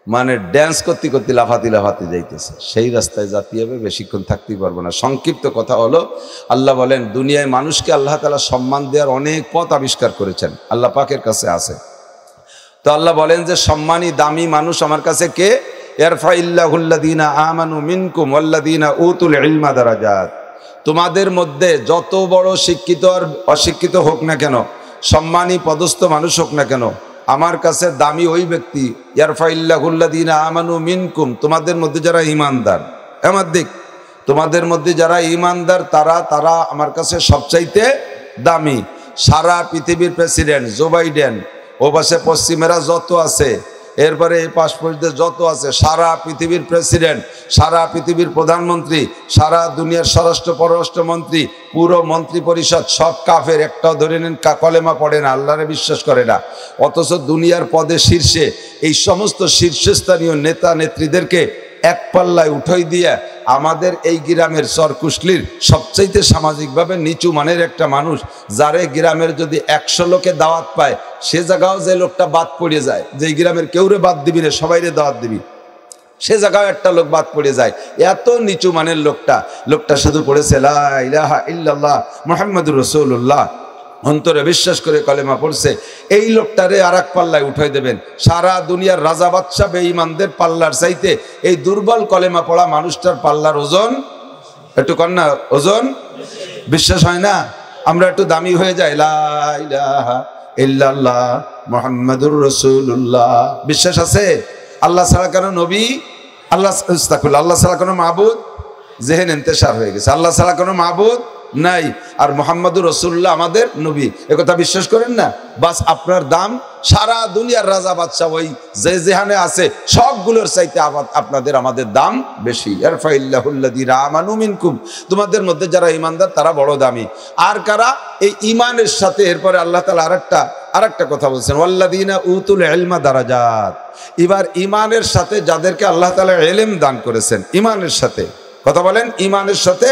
মানে ড্যান্স করতে করতে লাফাতে যাইতেছে। সেই রাস্তায় জাতি হবে, বেশিক্ষণ থাকতেই পারবো না। সংক্ষিপ্ত কথা হলো, আল্লাহ বলেন দুনিয়ায় মানুষকে আল্লাহ তাআলা সম্মান দেওয়ার অনেক পথ আবিষ্কার করেছেন, আল্লাহ পাকের কাছে আছে। তো আল্লাহ বলেন যে সম্মানী দামি মানুষ আমার কাছে কে? ইয়ারফাইল্লাহুল্লাযীনা আমানু মিনকুম ওয়াল্লাযীনা উতুল ইলমা দারাজাত। তোমাদের মধ্যে যত বড় শিক্ষিত আর অশিক্ষিত হোক না কেন, সম্মানী পদস্থ মানুষ হোক না কেন, আমার কাছে দামি ওই ব্যক্তি। ইয়ারফাইল্লাহুল্লাযীনা আমানু মিনকুম, তোমাদের মধ্যে যারা ঈমানদার, আমার দিক, তোমাদের মধ্যে যারা ঈমানদার তারা আমার কাছে সবচাইতে দামি। সারা পৃথিবীর প্রেসিডেন্ট জো বাইডেন, ও পাশে পশ্চিমেরা যত আছে, এরপরে এই পাশপোর্টদের যত আছে, সারা পৃথিবীর প্রেসিডেন্ট, সারা পৃথিবীর প্রধানমন্ত্রী, সারা দুনিয়ার স্বরাষ্ট্র পররাষ্ট্রমন্ত্রী, পুরো মন্ত্রী পরিষদ সব কাফের। একটাও ধরে নেন কলেমা পড়ে না, আল্লাহরে বিশ্বাস করে না। অথচ দুনিয়ার পদে শীর্ষে এই সমস্ত শীর্ষস্থানীয় নেতা নেত্রীদেরকে এক পাল্লায় উঠাই দিয়ে আমাদের এই গ্রামের চরকুশলির সবচাইতে সামাজিকভাবে নিচু মানের একটা মানুষ, যারে গ্রামের যদি 100 লোকে দাওয়াত পায়, সে জায়গাও যে লোকটা বাদ পড়ে যায়, যে গ্রামের কেউরে বাদ দিবি না, সবাইরে দাওয়াত দিবি, সে জায়গাও একটা লোক বাদ পড়ে যায়। এত নিচু মানের লোকটা শুধু পড়েছে লা ইলাহা ইল্লাল্লাহ মুহাম্মাদুর রাসূলুল্লাহ, অন্তরে বিশ্বাস করে কলেমা পড়ছে। এই লোকটারে আর এক পাল্লায় উঠাই দেবেন। সারা দুনিয়ার রাজা বাদশা বেঈমানদের পাল্লার চাইতে এই দুর্বল কলেমা পড়া মানুষটার পাল্লার ওজন একটু কর না, ওজন বিশ্বাস হয় না? আমরা একটু দামি হয়ে যাই, লা ইলাহা ইল্লাল্লাহ মুহাম্মাদুর রাসূলুল্লাহ। বিশ্বাস আছে? আল্লাহ ছাড়া কোনো নবী, আল্লাহ ছাড়া কোনো মাবুদ, জেহেন ইন্তেশার হয়ে গেছে। আল্লাহ ছাড়া কোনো মাবুদ নাই, আর মুহাম্মাদুর রাসূলুল্লাহ আমাদের নবী, একথা বিশ্বাস করেন না? বাস আপনার দাম সারা দুনিয়ার রাজা বাদশাহ ওই যে যেখানে আছে সবগুলোর চাইতে আপনাদের আমাদের দাম বেশি। ইয়ারফাইল্লাহুল্লাযীনা আমানু মিনকুম, তোমাদের মধ্যে যারা ঈমানদার তারা বড় দামি। আর কারা? এই ঈমানের সাথে এরপরে আল্লাহ তাআলা আরেকটা কথা বলছেন, ওয়াল্লাযীনা উতুল ইলমা দারাজাত। এবার ঈমানের সাথে যাদেরকে আল্লাহ তাআলা ইলম দান করেছেন, ঈমানের সাথে কথা বলেন, ঈমানের সাথে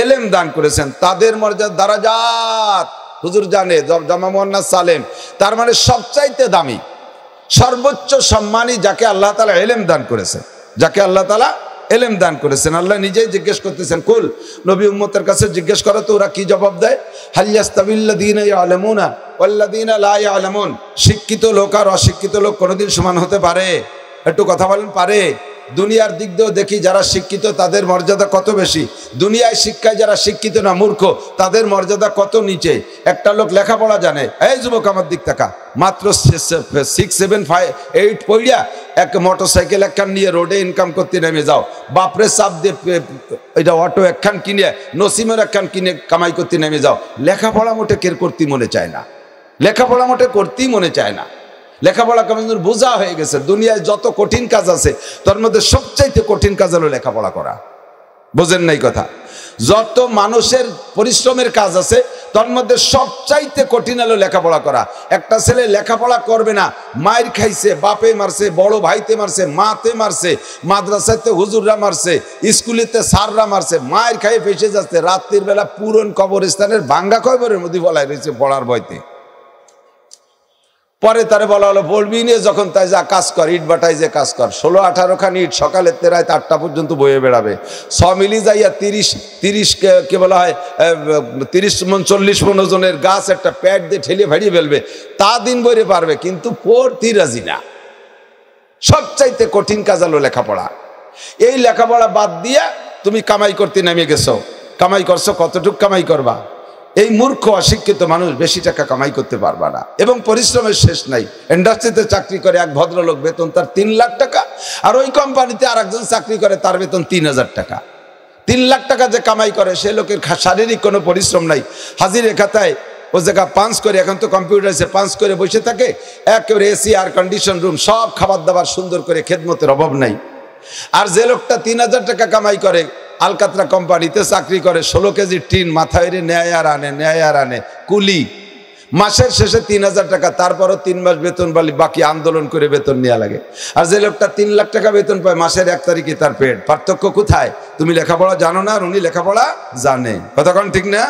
এলেম দান করেছেন, তাদের মর্যাদা দারাজাত। হুজুর জানে জামা মুয়ান্নাস সালেম, তার মানে সবচাইতে দামি, সর্বোচ্চ সম্মানী যাকে আল্লাহ তাআলা এলেম দান করেছেন, যাকে আল্লাহ তাআলা এলেম দান করেছেন। আল্লাহ নিজেই জিজ্ঞেস করতেছেন, কুল, নবী উম্মতের কাছে জিজ্ঞেস করো তো ওরা কি জবাব দেয়? হাল ইয়াস্তাবিল্লাযীনা ইয়ালামুনা ওয়াল্লাযীনা লা ইয়ালামুন। শিক্ষিত লোক আর অশিক্ষিত লোক কোনোদিন সমান হতে পারে? একটু কথা বলেন, পারে? দুনিয়ার দিক দিয়েও দেখি যারা শিক্ষিত তাদের মর্যাদা কত বেশি, দুনিয়ায় শিক্ষায় যারা শিক্ষিত না মূর্খ তাদের মর্যাদা কত নিচে। একটা লোক লেখাপড়া জানে, এই যুবক আমার দিক তাকা, মাত্র 6, 7, 8 পড়িয়া এক মোটরসাইকেল একখান নিয়ে রোডে ইনকাম করতে নেমে যাও, বাপরে চাপ দিয়ে এটা অটো একখান কিনে, নসিমের একখান কিনে কামাই করতে নেমে যাও। লেখাপড়া মোটে কের করতে মনে চায় না, লেখাপড়া মোটে করতেই মনে চায় না। লেখাপড়া কেমন বোঝা হয়ে গেছে। দুনিয়ায় যত কঠিন কাজ আছে তার মধ্যে সবচাইতে কঠিন কাজ হলো লেখাপড়া করা। বোঝেন নাই কথা? যত মানুষের পরিশ্রমের কাজ আছে তার মধ্যে সবচাইতে কঠিন হলো লেখাপড়া করা। একটা ছেলে লেখাপড়া করবে না, মায়ের খাইছে, বাপে মারছে, বড় ভাইতে মারছে, মাতে মারছে, মাদ্রাসাতে হুজুররা মারছে, স্কুলেতে স্যাররা মারছে, মায়ের খাইয়ে ফেসে যাচ্ছে, রাত্রির বেলা পুরন কবরস্থানের ভাঙ্গা কবরের মধ্যে বলাই রয়েছে পড়ার বইতে। পরে তারে বলা হলো বলবি নিয়ে, যখন তাই যা কাজ কর, ইট বাটাই যে কাজ কর, 16-18 খানি ইট সকালের রাত 8টা পর্যন্ত বয়ে বেড়াবে, 6 মিলি যাইয়া 30 কে বলা হয় 30 মণ 40 মণ ওজনের গাছ একটা প্যাড দিয়ে ঠেলিয়ে ভাড়িয়ে ফেলবে, তা দিন বইরে পারবে, কিন্তু পড়তে রাজি না। সবচাইতে কঠিন কাজ হলো লেখাপড়া। এই লেখাপড়া বাদ দিয়া তুমি কামাই করতে নেমে গেছো, কামাই করছো, কতটুক কামাই করবা? এই মূর্খ অশিক্ষিত মানুষ বেশি টাকা কামাই করতে পারবা না, এবং পরিশ্রমের শেষ নাই। ইন্ডাস্ট্রিতে চাকরি করে এক ভদ্রলোক, বেতন তার 3 লাখ টাকা, আর ওই কোম্পানিতে আর একজন চাকরি করে, তার বেতন 3000 টাকা। 3 লাখ টাকা যে কামাই করে সে লোকের শারীরিক কোনো পরিশ্রম নাই, হাজিরে খাতায় ও জায়গা পাঞ্চ করে, এখন তো কম্পিউটার আছে, পাঞ্চ করে বসে থাকে, একেবারে এসি আর কন্ডিশন রুম, সব খাবার দাবার সুন্দর করে, খেদমতের অভাব নাই। আর যে লোকটা 3000 টাকা কামাই করে, আলকাতরা কোম্পানিতে চাকরি করে, 16 কেজি টিন মাথায় নেয় আর আনে কুলি, মাসের শেষে 3000 টাকা, তারপরও 3 মাস বেতন বাকি আন্দোলন করে বেতন নেওয়া লাগে। আর যে লোকটা 3 লাখ টাকা বেতন পায়, মাসের 1 তারিখে তার পেট। পার্থক্য কোথায়? তুমি লেখাপড়া জানো না, আর উনি লেখাপড়া জানে। কথাক্ষণ ঠিক না?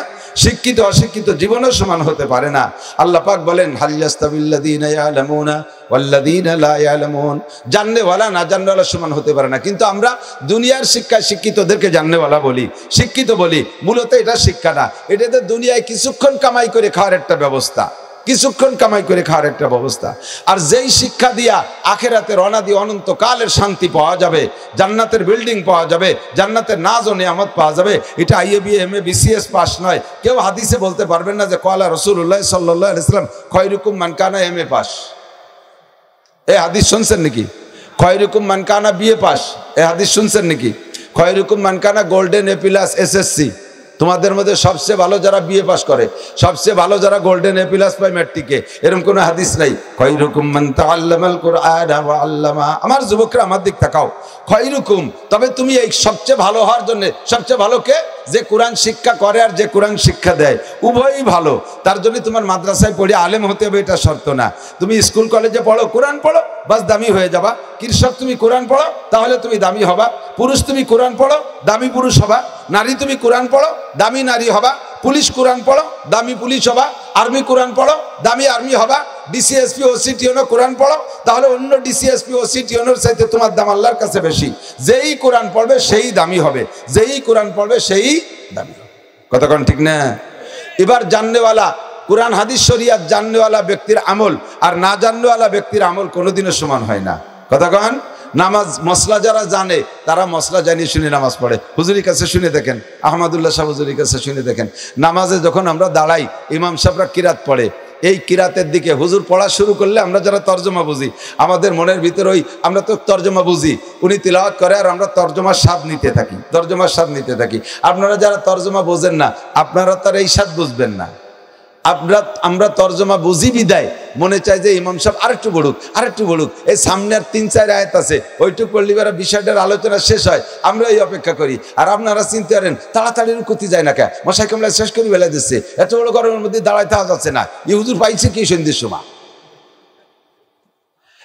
শিক্ষিত অশিক্ষিত জীবনও সমান হতে পারে না। আল্লাহ পাক বলেন, হাল ইয়াস্তাবিল্লাযীনা ইয়ালামুনা ওয়াল্লাযীনা লা ইয়ালামুন। জাননেওয়ালা না জাননেওয়ালা সমান হতে পারে না। কিন্তু আমরা দুনিয়ার শিক্ষায় শিক্ষিতদেরকে জাননেওয়ালা বলি, শিক্ষিত বলি, মূলত এটা শিক্ষা না, এটাতে দুনিয়ায় কিছুক্ষণ কামাই করে খাওয়ার একটা ব্যবস্থা, কিছুক্ষণ কামাই করে খাওয়ার একটা ব্যবস্থা। আর যেই শিক্ষা দিয়া আখেরাতের অনাদি অনন্তকালের শান্তি পাওয়া যাবে, জান্নাতের বিল্ডিং পাওয়া যাবে, জান্নাতের নাজ ও নিয়ামত পাওয়া যাবে, এটা IAB MA BCS পাস নয়। কেউ হাদিসে বলতে পারবেন না যে কলা রাসূলুল্লাহ সাল্লাল্লাহু আলাইহি ওয়াসাল্লাম খয়রুকুম মান কানা MA পাস। এই হাদিস শুনছেন নাকি? খয়রুকুম মান কানা BA পাস, এই হাদিস শুনছেন নাকি? খয়রুকুম মান কানা গোল্ডেন A+ SSC, তোমাদের মধ্যে সবচেয়ে ভালো যারা বিএ পাস করে, সবচেয়ে ভালো যারা গোল্ডেন এ প্লাস পায় ম্যাট্রিকে, এরকম কোনো হাদিস নাই। খায়রুকুম মান তাআল্লামাল কুরআনা ওয়া আল্লামা। আমার যুবকরা আমার দিক তাকাও, খায়রুকুম, তবে তুমি এই সবচেয়ে ভালো হওয়ার জন্য, সবচেয়ে ভালো কে? যে কোরআন শিক্ষা করে আর যে কোরআন শিক্ষা দেয়, উভয়ই ভালো। তার জন্য তোমার মাদ্রাসায় পড়ে আলেম হতে হবে এটা শর্ত না। তুমি স্কুল কলেজে পড়ো, কোরআন পড়ো, বাস দামি হয়ে যাবা। কৃষক তুমি কোরআন পড়ো, তাহলে তুমি দামি হবা। পুরুষ তুমি কোরআন পড়ো, দামি পুরুষ হবা। নারী তুমি কোরআন পড়ো, দামি নারী হবা। পুলিশ কোরআন পড়ো, দামি পুলিশ হবা। আর্মি কোরআন পড়ো, দামি আর্মি হবা। ডিসিএসপি ওসি টিওনো কোরআন পড়ো, তাহলে অন্য ডিসিএসপি ওসি টিওনোর চাইতে তোমার দাম আল্লাহর কাছে বেশি। যেই কোরআন পড়বে সেই দামি হবে, যেই কোরআন পড়বে সেই দামি হবে। কতক্ষণ ঠিক না? এবার জাননেওয়ালা, কোরআন হাদিস শরিয়াত জাননেওয়ালা ব্যক্তির আমল আর না জাননেওয়ালা ব্যক্তির আমল কোনোদিনও সমান হয় না। কতক্ষণ? নামাজ মশলা যারা জানে তারা মশলা জানিয়ে শুনে নামাজ পড়ে। হুজুরির কাছে শুনে দেখেন, আহমদুল্লাহ সাহেব হুজুরির কাছে শুনে দেখেন, নামাজে যখন আমরা দাঁড়াই ইমাম সাহেবরা কিরাত পড়ে, এই কিরাতের দিকে হুজুর পড়া শুরু করলে আমরা যারা তর্জমা বুঝি, আমাদের মনের ভিতরে ওই আমরা তো তর্জমা বুঝি, উনি তিলাওয়াত করে আর আমরা তর্জমার স্বাদ নিতে থাকি, তর্জমার স্বাদ নিতে থাকি। আপনারা যারা তর্জমা বোঝেন না, আপনারা তার এই স্বাদ বুঝবেন না। আমরা তর্জমা বুঝি বিদায় মনে চাই যে ইমাম সাহেব আরেকটু বড়ুক, আরেকটু বড়ুক, এই সামনে আর 3-4 আয়াত আছে, ওইটুকু পড়লে বিষয়টার আলোচনা শেষ হয়, আমরা এই অপেক্ষা করি। আর আপনারা চিনতে পারেন তাড়াতাড়ি রুকুতি যায় না কে, মশাই কামলা শেষ করে বেলা দিচ্ছে, এত বড় গরমের মধ্যে দাঁড়ায় থাকা যাচ্ছে না, এই হুজুর পাইছে কি সন্ধ্যের সময়।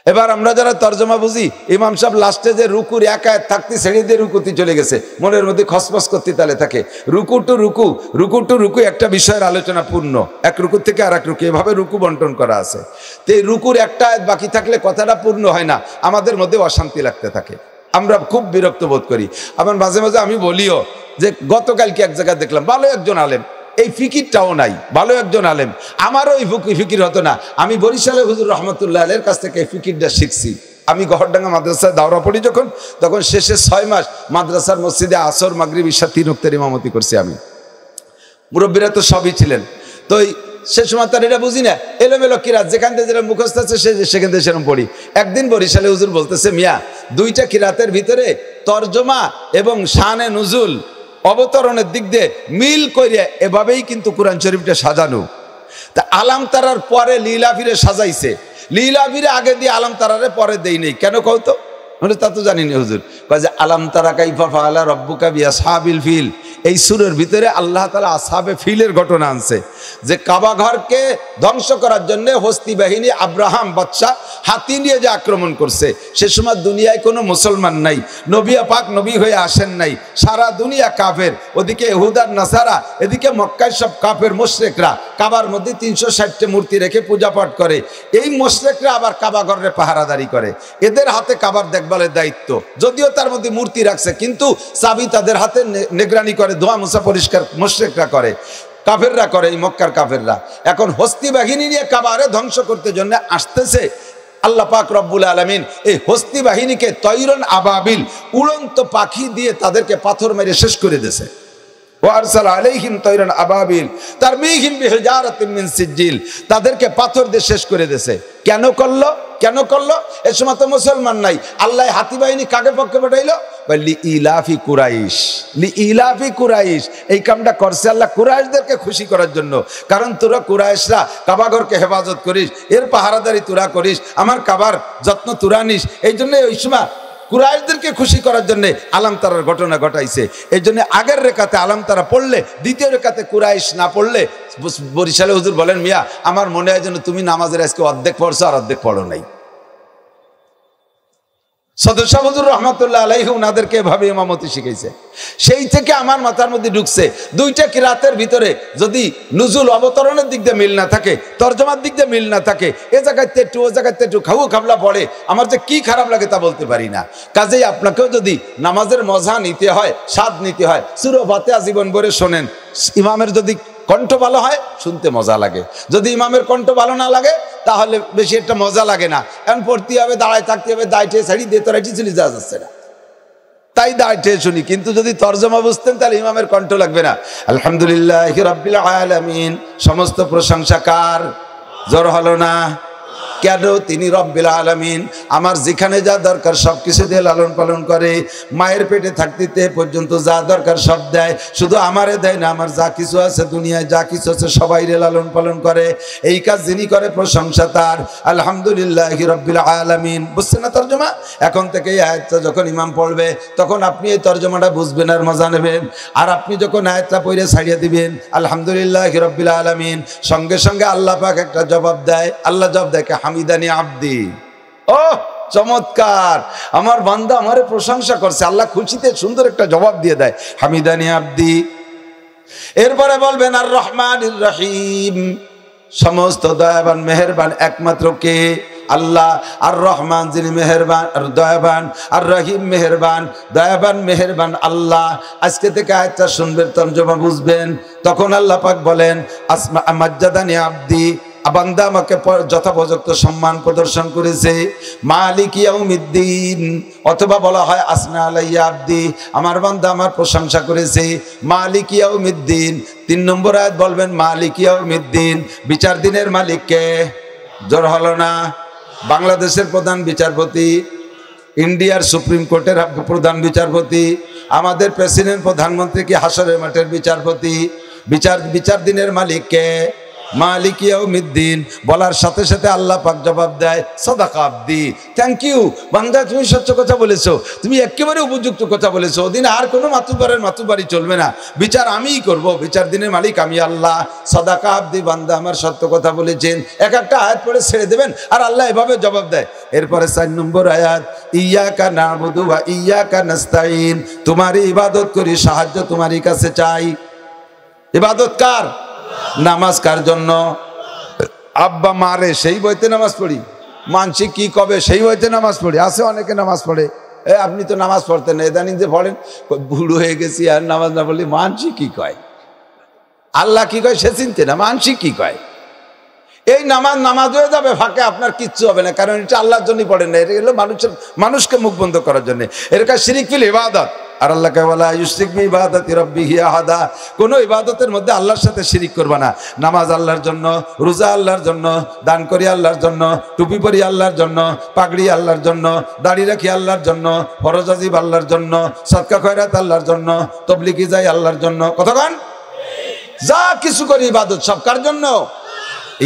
এবার আমরা যারা তর্জমা বুঝি, ইমাম সাহেব লাস্টে যে রুকুর এক আয়াত থাকতে ছেড়ে দিয়ে রুকুতি চলে গেছে, মনের মধ্যে খসখস করতে তালে থাকে। রুকু টু রুকু একটা বিষয়ের আলোচনা পূর্ণ, এক রুকু থেকে আর এক রুকু, এভাবে রুকু বন্টন করা আছে। তো এই রুকুর একটা আয়াত বাকি থাকলে কথাটা পূর্ণ হয় না, আমাদের মধ্যে অশান্তি লাগতে থাকে, আমরা খুব বিরক্ত বোধ করি। আবার মাঝে মাঝে আমি বলিও যে গতকালকে এক জায়গায় দেখলাম ভালো একজন আলেম, এই ফিকিরটাও নাই, ভালো একজন আলেম, আমারও এই ফিকির হতো না। আমি বরিশালে হুজুর রহমতুল্লাহ আলাইহির কাছ থেকে এই ফিকিরটা শিখছি। আমি গহরডাঙ্গা মাদ্রাসায় দাওরা পড়ি তখন শেষে 6 মাস মাদ্রাসার মসজিদে আসর মাগরিব ঈশা 3 ওয়াক্তের ইমামতি করছি আমি। মুরব্বীরা তো সবই ছিলেন, তো সে সময় তার এটা বুঝি না, এলোমেলো কিরাত যেখান থেকে যেরকম মুখস্থ আছে সেখান থেকে সেরকম পড়ি। একদিন বরিশালে হুজুর বলতেছে, মিয়া 2টা কিরাতের ভিতরে তরজমা এবং শানে নুজুল অবতরণের দিক দিয়ে মিল করিয়া এভাবেই কিন্তু কোরআন শরীফটা সাজানো। তা আলাম তারার পরে লীলাফিরে সাজাইছে, লীলাফিরে আগে দিয়ে আলাম তারারে পরে দেই নেই কেন কৌতো? তা তো জানিনি হুজুর। কয় যে আলাম তারা কাইফা ফাআলা রাব্বুকা বিআসহাবিল ফিল, এই সূরার ভিতরে আল্লাহ তাআলা আসহাবে ফিলের ঘটনা আনছে, যে কাবা ঘরকে ধ্বংস করার জন্য হস্তি বাহিনী আব্রাহাম বাদশা হাতি নিয়ে যে আক্রমণ করছে, সে সময় দুনিয়ায় কোনো মুসলমান নাই, নবী পাক নবী হয়ে আসেন নাই, সারা দুনিয়া কাফের, ওদিকে ইহুদার নাসারা, এদিকে মক্কায় সব কাফের মুশরিকরা কাবার মধ্যে 360টা মূর্তি রেখে পূজা পাঠ করে। এই মুশরিকরা আবার কাবা ঘরে পাহারাদারি করে, এদের হাতে কাবার দেখভালের দায়িত্ব, যদিও তার মধ্যে মূর্তি রাখছে কিন্তু চাবি তাদের হাতে নিগরানি করে, ধোয়া মোছা পরিষ্কার মুশরিকরা করে, কাফেররা করে, এই মক্কার কাফেররা। এখন হস্তি বাহিনী নিয়ে কাবারে ধ্বংস করতে জন্য আসতেছে। আল্লাহ পাক রব্বুল আলামিন এই হস্তি বাহিনীকে তৈরন আবাবিল, উড়ন্ত পাখি দিয়ে তাদেরকে পাথর মেরে শেষ করে দিয়েছে। ওয়ারসালা আলাইহিম তৈরন আবাবিল তারমিহিম বিহিজারাতিন মিন সিজিল, তাদেরকে পাথর দিয়ে শেষ করে দিয়েছে। কেন করলো? কেন করলো? এ সময় তো মুসলমান নাই, আল্লাহ হাতি বাহিনী কাকে পক্ষে পাঠাইলো? লি ইলাফি কুরাইশ, লি ইলাফি কুরাইশ, এই কামটা করছে আল্লাহ কুরাইশদেরকে খুশি করার জন্য। কারণ তোরা কুরাইশরা কাবাঘরকে হেফাজত করিস, এর পাহারাদারি তোরা করিস, আমার কাবার যত্ন তোরা নিস, এই জন্য ওই সময় কুরাইশদেরকে খুশি করার জন্য আলাম তারার ঘটনা ঘটাইছে। এই জন্য আগের রেখাতে আলাম তারা পড়লে, দ্বিতীয় রেখাতে কুরাইশ না পড়লে, বরিশালে হুজুর বলেন, মিয়া আমার মনে হয় যেন তুমি নামাজের আজকে অর্ধেক পড়ছো আর অর্ধেক পড়ো নাই। সদস্য হুজুর রহমতুল্লাহ আলাইহি ওনাদেরকে এভাবে ইমামতি শিখাইছে। সেই থেকে আমার মাথার মধ্যে ঢুকছে, 2টা কিরাতের ভিতরে যদি নুজুল অবতরণের দিক দিয়ে মিল না থাকে, তরজমার দিক দিয়ে মিল না থাকে, এ জায়গাতে একটু ও জায়গাতে একটু খাবু খাবলা পড়ে, আমার যে কি খারাপ লাগে তা বলতে পারি না। কাজেই আপনাকেও যদি নামাজের মজা নিতে হয়, স্বাদ নিতে হয়, সূরা ফাতিহা জীবন ভরে শোনেন। ইমামের যদি কণ্ঠ ভালো হয় শুনতে মজা লাগে, যদি ইমামের কণ্ঠ ভালো না লাগে তাহলে বেশি একটা মজা লাগে না। এখন পড়তে হবে, দাঁড়ায় থাকতে হবে, দায়টে ছাড়ি দিয়ে তোরাইটি চলে যাওয়া যাচ্ছে না, তাই দায়টে শুনি। কিন্তু যদি তরজমা বুঝতেন তাহলে ইমামের কণ্ঠ লাগবে না। আলহামদুলিল্লাহি রাব্বিল আলামিন, সমস্ত প্রশংসা কার? জোর হলো না কেন? তিনি রব্বিল আলামিন। আমার যেখানে যা দরকার সব কিছু দিয়ে লালন পালন করে, মায়ের পেটে থাকতে পর্যন্ত যা দরকার সব দেয়, শুধু আমারে দেয় না, আমার যা কিছু আছে দুনিয়ায় যা কিছু আছে সবাইরে লালন পালন করে। এই কাজ যিনি করে প্রশংসা তার। আলহামদুলিল্লাহি রাব্বিল আলামিন। বুঝছেন না তরজমা? এখন থেকে এই আয়াতটা যখন ইমাম পড়বে তখন আপনি এই তরজমাটা বুঝবেন আর মজা নেবেন। আর আপনি যখন আয়াতটা পড়ে ছাড়িয়ে দিবেন আলহামদুলিল্লাহি রাব্বিল আলামিন, সঙ্গে সঙ্গে আল্লাহ পাক একটা জবাব দেয়। আল্লাহ জবাব দেয় হামিদানি আব্দি। ও চমৎকার, আমার বান্দা আমারে প্রশংসা করছে। আল্লাহ খুশিতে সুন্দর একটা জবাব দিয়ে দেয়, হামিদানি আব্দি। এরপরে বলবেন আর রহমানির রহিম, সমস্ত দয়াবান মেহেরবান একমাত্র কে? আল্লাহ। আর রহমান যিনি মেহেরবান আর দয়াবান, আর রহিম মেহেরবান, দয়াবান মেহেরবান আল্লাহ। আজকে থেকে আয়াতটা শুনবেন, তরজমা বুঝবেন। তখন আল্লাহ পাক বলেন আসমা মাজ্জাদানি আব্দি, বান্দা আমাকে যথাপযুক্ত সম্মান প্রদর্শন করেছে। মালিক ইয়াউমিদ্দিন, অথবা বলা হয় আসনা আলাইয়া আব্দি, আমার বান্দা আমার প্রশংসা করেছে। মালিক ইয়াউমিদ্দিন, 3 নম্বর আয়াত বলবেন মালিক ইয়াউমিদ্দিন, বিচার দিনের মালিক কে? জোর হলো না? বাংলাদেশের প্রধান বিচারপতি, ইন্ডিয়ার সুপ্রিম কোর্টের প্রধান বিচারপতি, আমাদের প্রেসিডেন্ট প্রধানমন্ত্রী কি হাসরের মাঠের বিচারপতি? বিচার দিনের মালিক কে? মালিক ইয়াউমিদ্দিন। বলার সাথে সাথে আল্লাহ পাক জবাব দেয় সাদাকা আব্দি, থ্যাংক ইউ বান্দা, তুমি সত্য কথা বলেছো, তুমি একেবারে উপযুক্ত কথা বলেছো। ওদিন আর কোনো মাতুবারি চলবে না, বিচার আমিই করব, বিচার দিনের মালিক আমি আল্লাহ। সাদাকা আব্দি, বান্দা আমার সত্য কথা বলেছেন। এক একটা আয়াত পড়ে ছেড়ে দেবেন আর আল্লাহ এভাবে জবাব দেয়। এরপরে 4 নম্বর আয়াত, ইয়্যাকা না'বুদু ওয়া ইয়্যাকা নাস্তাইন, তোমারই ইবাদত করি, সাহায্য তোমারই কাছে চাই। ইবাদত কার? নামাজ কার জন্য? আব্বা মারে সেই বইতে নামাজ পড়ি, মানসি কি কবে সেই বইতে নামাজ পড়ি। আছে অনেকে নামাজ পড়ে, আপনি তো নামাজ পড়তেন না, ইদানিং যে পড়েন, বুড়ো হয়ে গেছি আর নামাজ না পড়লে মানসি কি কয়, আল্লাহ কি কয় সে চিনতে না, মানসি কি কয়। এই নামাজ হয়ে যাবে ফাঁকে, আপনার কিচ্ছু হবে না, কারণ এটা আল্লাহর জন্যই পড়েন না, এটা হলো মানুষকে মুখ বন্ধ করার জন্য। এর কাছে শিরিক ফিল ইবাদত। আর আল্লাহকে বলা ইউশরিক বি ইবাদাতি রাব্বিহি আহাদা, কোনো ইবাদতের মধ্যে আল্লাহর সাথে শিরিক করবা না। নামাজ আল্লাহর জন্য, রোজা আল্লাহর জন্য, দান করি আল্লাহর জন্য, টুপি পরি আল্লাহর জন্য, পাগড়ি আল্লাহর জন্য, দাড়ি রাখি আল্লাহর জন্য, ফরজ ওয়াজিব আল্লাহর জন্য, সদকা খয়রাত আল্লাহর জন্য, তাবলীগি যাই আল্লাহর জন্য। কতক্ষণ যা কিছু করি ইবাদত সব কার জন্য?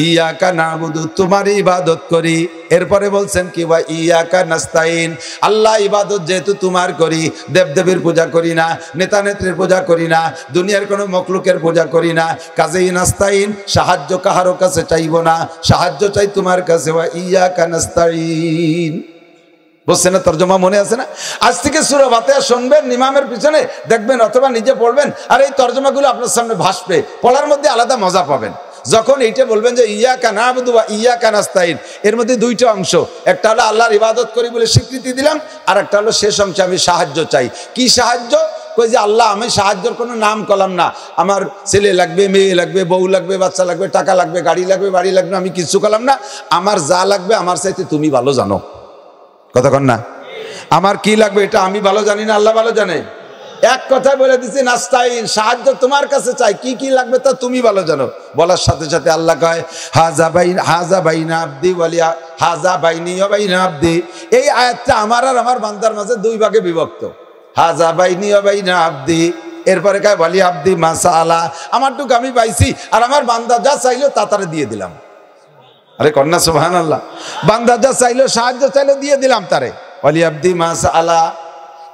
ইয়্যাকা না'বুদু, তোমার ইবাদত করি। এরপরে বলছেন কি ওয়া ইয়্যাকা নাস্তাইন, আল্লাহ ইবাদত যেহেতু তোমার করি, দেবদেবীর পূজা করি না, নেতা নেত্রীর পূজা করি না, দুনিয়ার কোনো মখলুকের পূজা করি না, কাজেই নাস্তাইন, সাহায্য কাহারও কাছে চাইব না, সাহায্য চাই তোমার কাছে। ওয়া ইয়্যাকা নাস্তাইন। বুঝছেন না তরজমা? মনে আছে না? আজ থেকে সূরা ফাতিহা শুনবেন ইমামের পিছনে, দেখবেন অথবা নিজে পড়বেন, আর এই তরজমাগুলো আপনার সামনে ভাসবে, পড়ার মধ্যে আলাদা মজা পাবেন। যখন এইটা বলবেন যে ইয়্যাকা না'বুদু ওয়া ইয়্যাকা নাস্তাইন, এর মধ্যে 2টা অংশ, একটা হলো আল্লাহর ইবাদত করি বলে স্বীকৃতি দিলাম, আর একটা হলো শেষ অংশে আমি সাহায্য চাই। কি সাহায্য? কই যে আল্লাহ আমি সাহায্যের কোনো নাম কলাম না, আমার ছেলে লাগবে, মেয়ে লাগবে, বউ লাগবে, বাচ্চা লাগবে, টাকা লাগবে, গাড়ি লাগবে, বাড়ি লাগবে, আমি কিছু কলাম না, আমার যা লাগবে আমার চাইতে তুমি ভালো জানো। কতক্ষণ না? আমার কি লাগবে এটা আমি ভালো জানি না, আল্লাহ ভালো জানে। এক কথায় বলে দিচ্ছি নাস্তাইন, সাহায্য তোমার কাছে চাই, কি কি লাগবে তা তুমি ভালো জানো। বলার সাথে সাথে আল্লাহ কয় হাজা বাইনা আব্দি ওয়ালিয়া হাজা বাইনি ওয়া বাইনা আব্দি। এই আয়াতটা আমার আর আমার বান্দার মাঝে 2 ভাগে বিভক্ত, হাজা বাইনি ওয়া বাইনা আব্দি। এরপরে কয় ওয়ালি আব্দি মা সাআলা, আমারটুকু আমি পাইছি আর আমার বান্দা যা চাইলো তা তারে দিয়ে দিলাম। আরে কন্যা সুবহানাল্লাহ, বান্দা যা চাইলো, সাহায্য চাইলো, দিয়ে দিলাম তারে। ওয়ালি আব্দি মা সাআলা।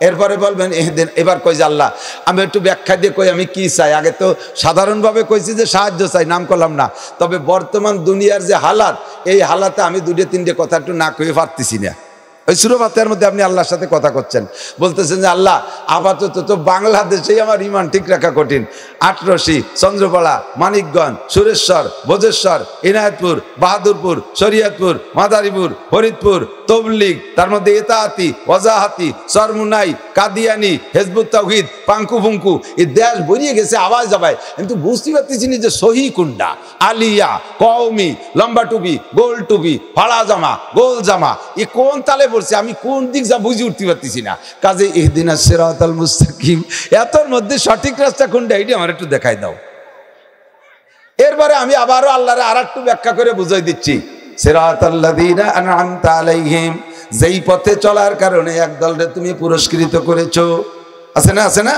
এরপরে বলবেন এহদিন, এবার কই যে আল্লাহ আমি একটু ব্যাখ্যা দিয়ে কই আমি কি চাই। আগে তো সাধারণভাবে কইছি যে সাহায্য চাই, নাম করলাম না। তবে বর্তমান দুনিয়ার যে হালাত, এই হালাতে আমি 2-3টে কথা একটু না কয়ে পারতেছি না। ওই সূরা ফাতিহার মধ্যে আপনি আল্লাহর সাথে কথা করছেন, বলতেছেন যে আল্লাহ আপাতত তো বাংলাদেশেই আমার ইমান ঠিক রাখা কঠিন। আটরশি, চন্দ্রপাড়া, মানিকগঞ্জ, সুরেশ্বর, ভোজেশ্বর, ইনায়েতপুর, বাহাদুরপুর, শরীয়তপুর, মাদারীপুর, ফরিদপুর, তবলিগ, তার মধ্যে ইতাআতি, ওয়াজাহাতি, চরমুনাই, কাদিয়ানি, হিজবুত তাওহীদ, পাঙ্কু ফুঙ্কু, এই দেশ ভরিয়ে গেছে আওয়াজ যাবায়। কিন্তু বুঝতে পারতেছি না যে সহি কোনটা। আলিয়া, কওমি, লম্বা টুপি, গোল টুপি, ফাড়া জামা, গোল জামা, এ কোন তালে পড়ছে, আমি কোন দিক যা বুঝে উঠতে পারতেছি না। কাজে ইহদিনাস সিরাতাল মুস্তাকিম, এতর মধ্যে সঠিক রাস্তা কোনটা এইটা আমার একটু দেখাই দাও। এরপরে আমি আবারও আল্লাহরে আরেকটু ব্যাখ্যা করে বুঝাই দিচ্ছি। সিরাতাল্লাযীনা আন'আমতা আলাইহিম, যেই পথে চলার কারণে একদলরে তুমি পুরস্কৃত করেছো, আছে না আছে না,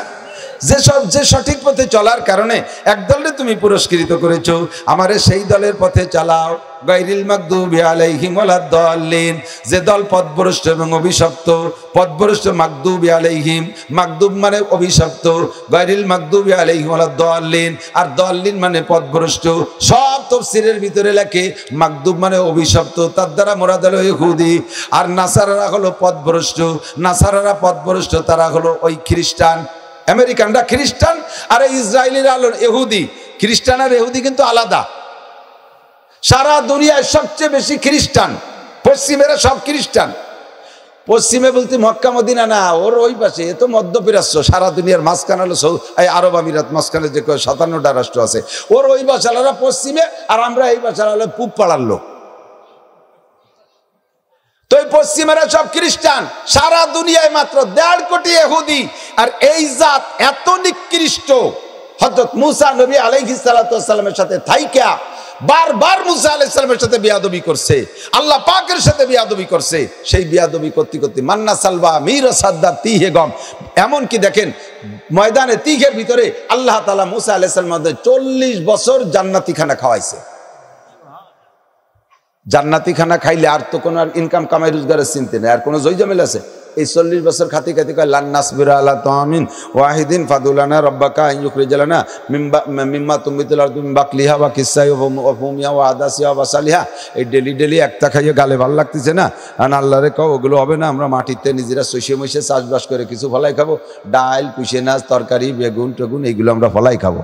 যে সঠিক পথে চলার কারণে একদলরে তুমি পুরস্কৃত করেছো, আমারে সেই দলের পথে চালাও। গায়রিল মাগদুবি আলাইহিম ওয়ালাদ-দাল্লিন, যে দল পথভ্রষ্ট এবং অভিশপ্ত, পথভ্রষ্ট মাগদুবি আলাইহিম, মাগদুব মানে অভিশপ্ত, গায়রিল মাগদুবি আলাইহিম ওয়ালাদ-দাল্লিন, আর দাল্লিন মানে পথভ্রষ্ট। সব তাফসীরের ভিতরে লেখে মাগদুব মানে অভিশপ্ত, তার দ্বারা মুরাদ হলো ইহুদি, আর নাসারারা হলো পথভ্রষ্ট। নাসারারা পথভ্রষ্ট, তারা হলো ওই খ্রিস্টান। আমেরিকানরা খ্রিস্টান আর ইসরায়েলিরা হলো ইহুদি। খ্রিস্টান আর ইহুদি কিন্তু আলাদা। সারা দুনিয়ায় সবচেয়ে বেশি খ্রিস্টান, পশ্চিমেরা সব খ্রিস্টান। পশ্চিমে বলতে মক্কা মদিনা না, ওর ওই পাশে, এ তো মধ্যপ্রাচ্য, সারা দুনিয়ার মাঝখানে হলো আরব আমিরাত, মাঝখানে যে 57টা রাষ্ট্র আছে, ওর ওই বাসালারা পশ্চিমে, আর আমরা এই বাসালা হলো পূব পাড়ার লোক। তো এই পশ্চিমেরা সব খ্রিস্টান, সারা দুনিয়ায় মাত্র 1.5 কোটি ইহুদি। আর এই জাত এত নিকৃষ্ট, হযরত মুসা নবী আলাইহিস সালাতু ওয়াস সালামের সাথে থাইকা বারবার মুসা আলাইহিস সালামের সাথে বিয়াদবি করছে, আল্লাহ পাকের সাথে বিয়াদবি করছে। সেই বিয়াদবি করতে করতে মান্না সালবা মীর সাদ্দার তিহে গম, এমন কি দেখেন ময়দানে তিহের ভিতরে আল্লাহ তাআলা মুসা আলাইহিস সালামের 40 বছর জান্নাতি খানা খাওয়াইছে। জান্নাতি খানা খাইলে আর তো কোনো ইনকাম কামাই রোজগারের চিন্তা নেই, আর কোনো জয়জামেল আছে? এই 40 বছর খাতি খাতি কয় লান নাসবিরা আলা তামিন ওয়াহিদিন ফাদুলানা রব্বাকা ইউখরিজালানা মিম্মা তুমিতুল আরদু মিন বাকলিহা ওয়া কিসাই ওয়া ফুমিয়া ওয়া আদাসিয়া ওয়া সালিহা। এই ডেলি একটা খাইয়ে গালে ভালো লাগতেছে না, আর আল্লাহরে কও ওগুলো হবে না, আমরা মাটিতে নিজেরা সইষে মইষে চাষবাস করে কিছু ফলাই খাবো, ডাল কুশে নাচ তরকারি বেগুন টেগুন এইগুলো আমরা ফলাই খাবো।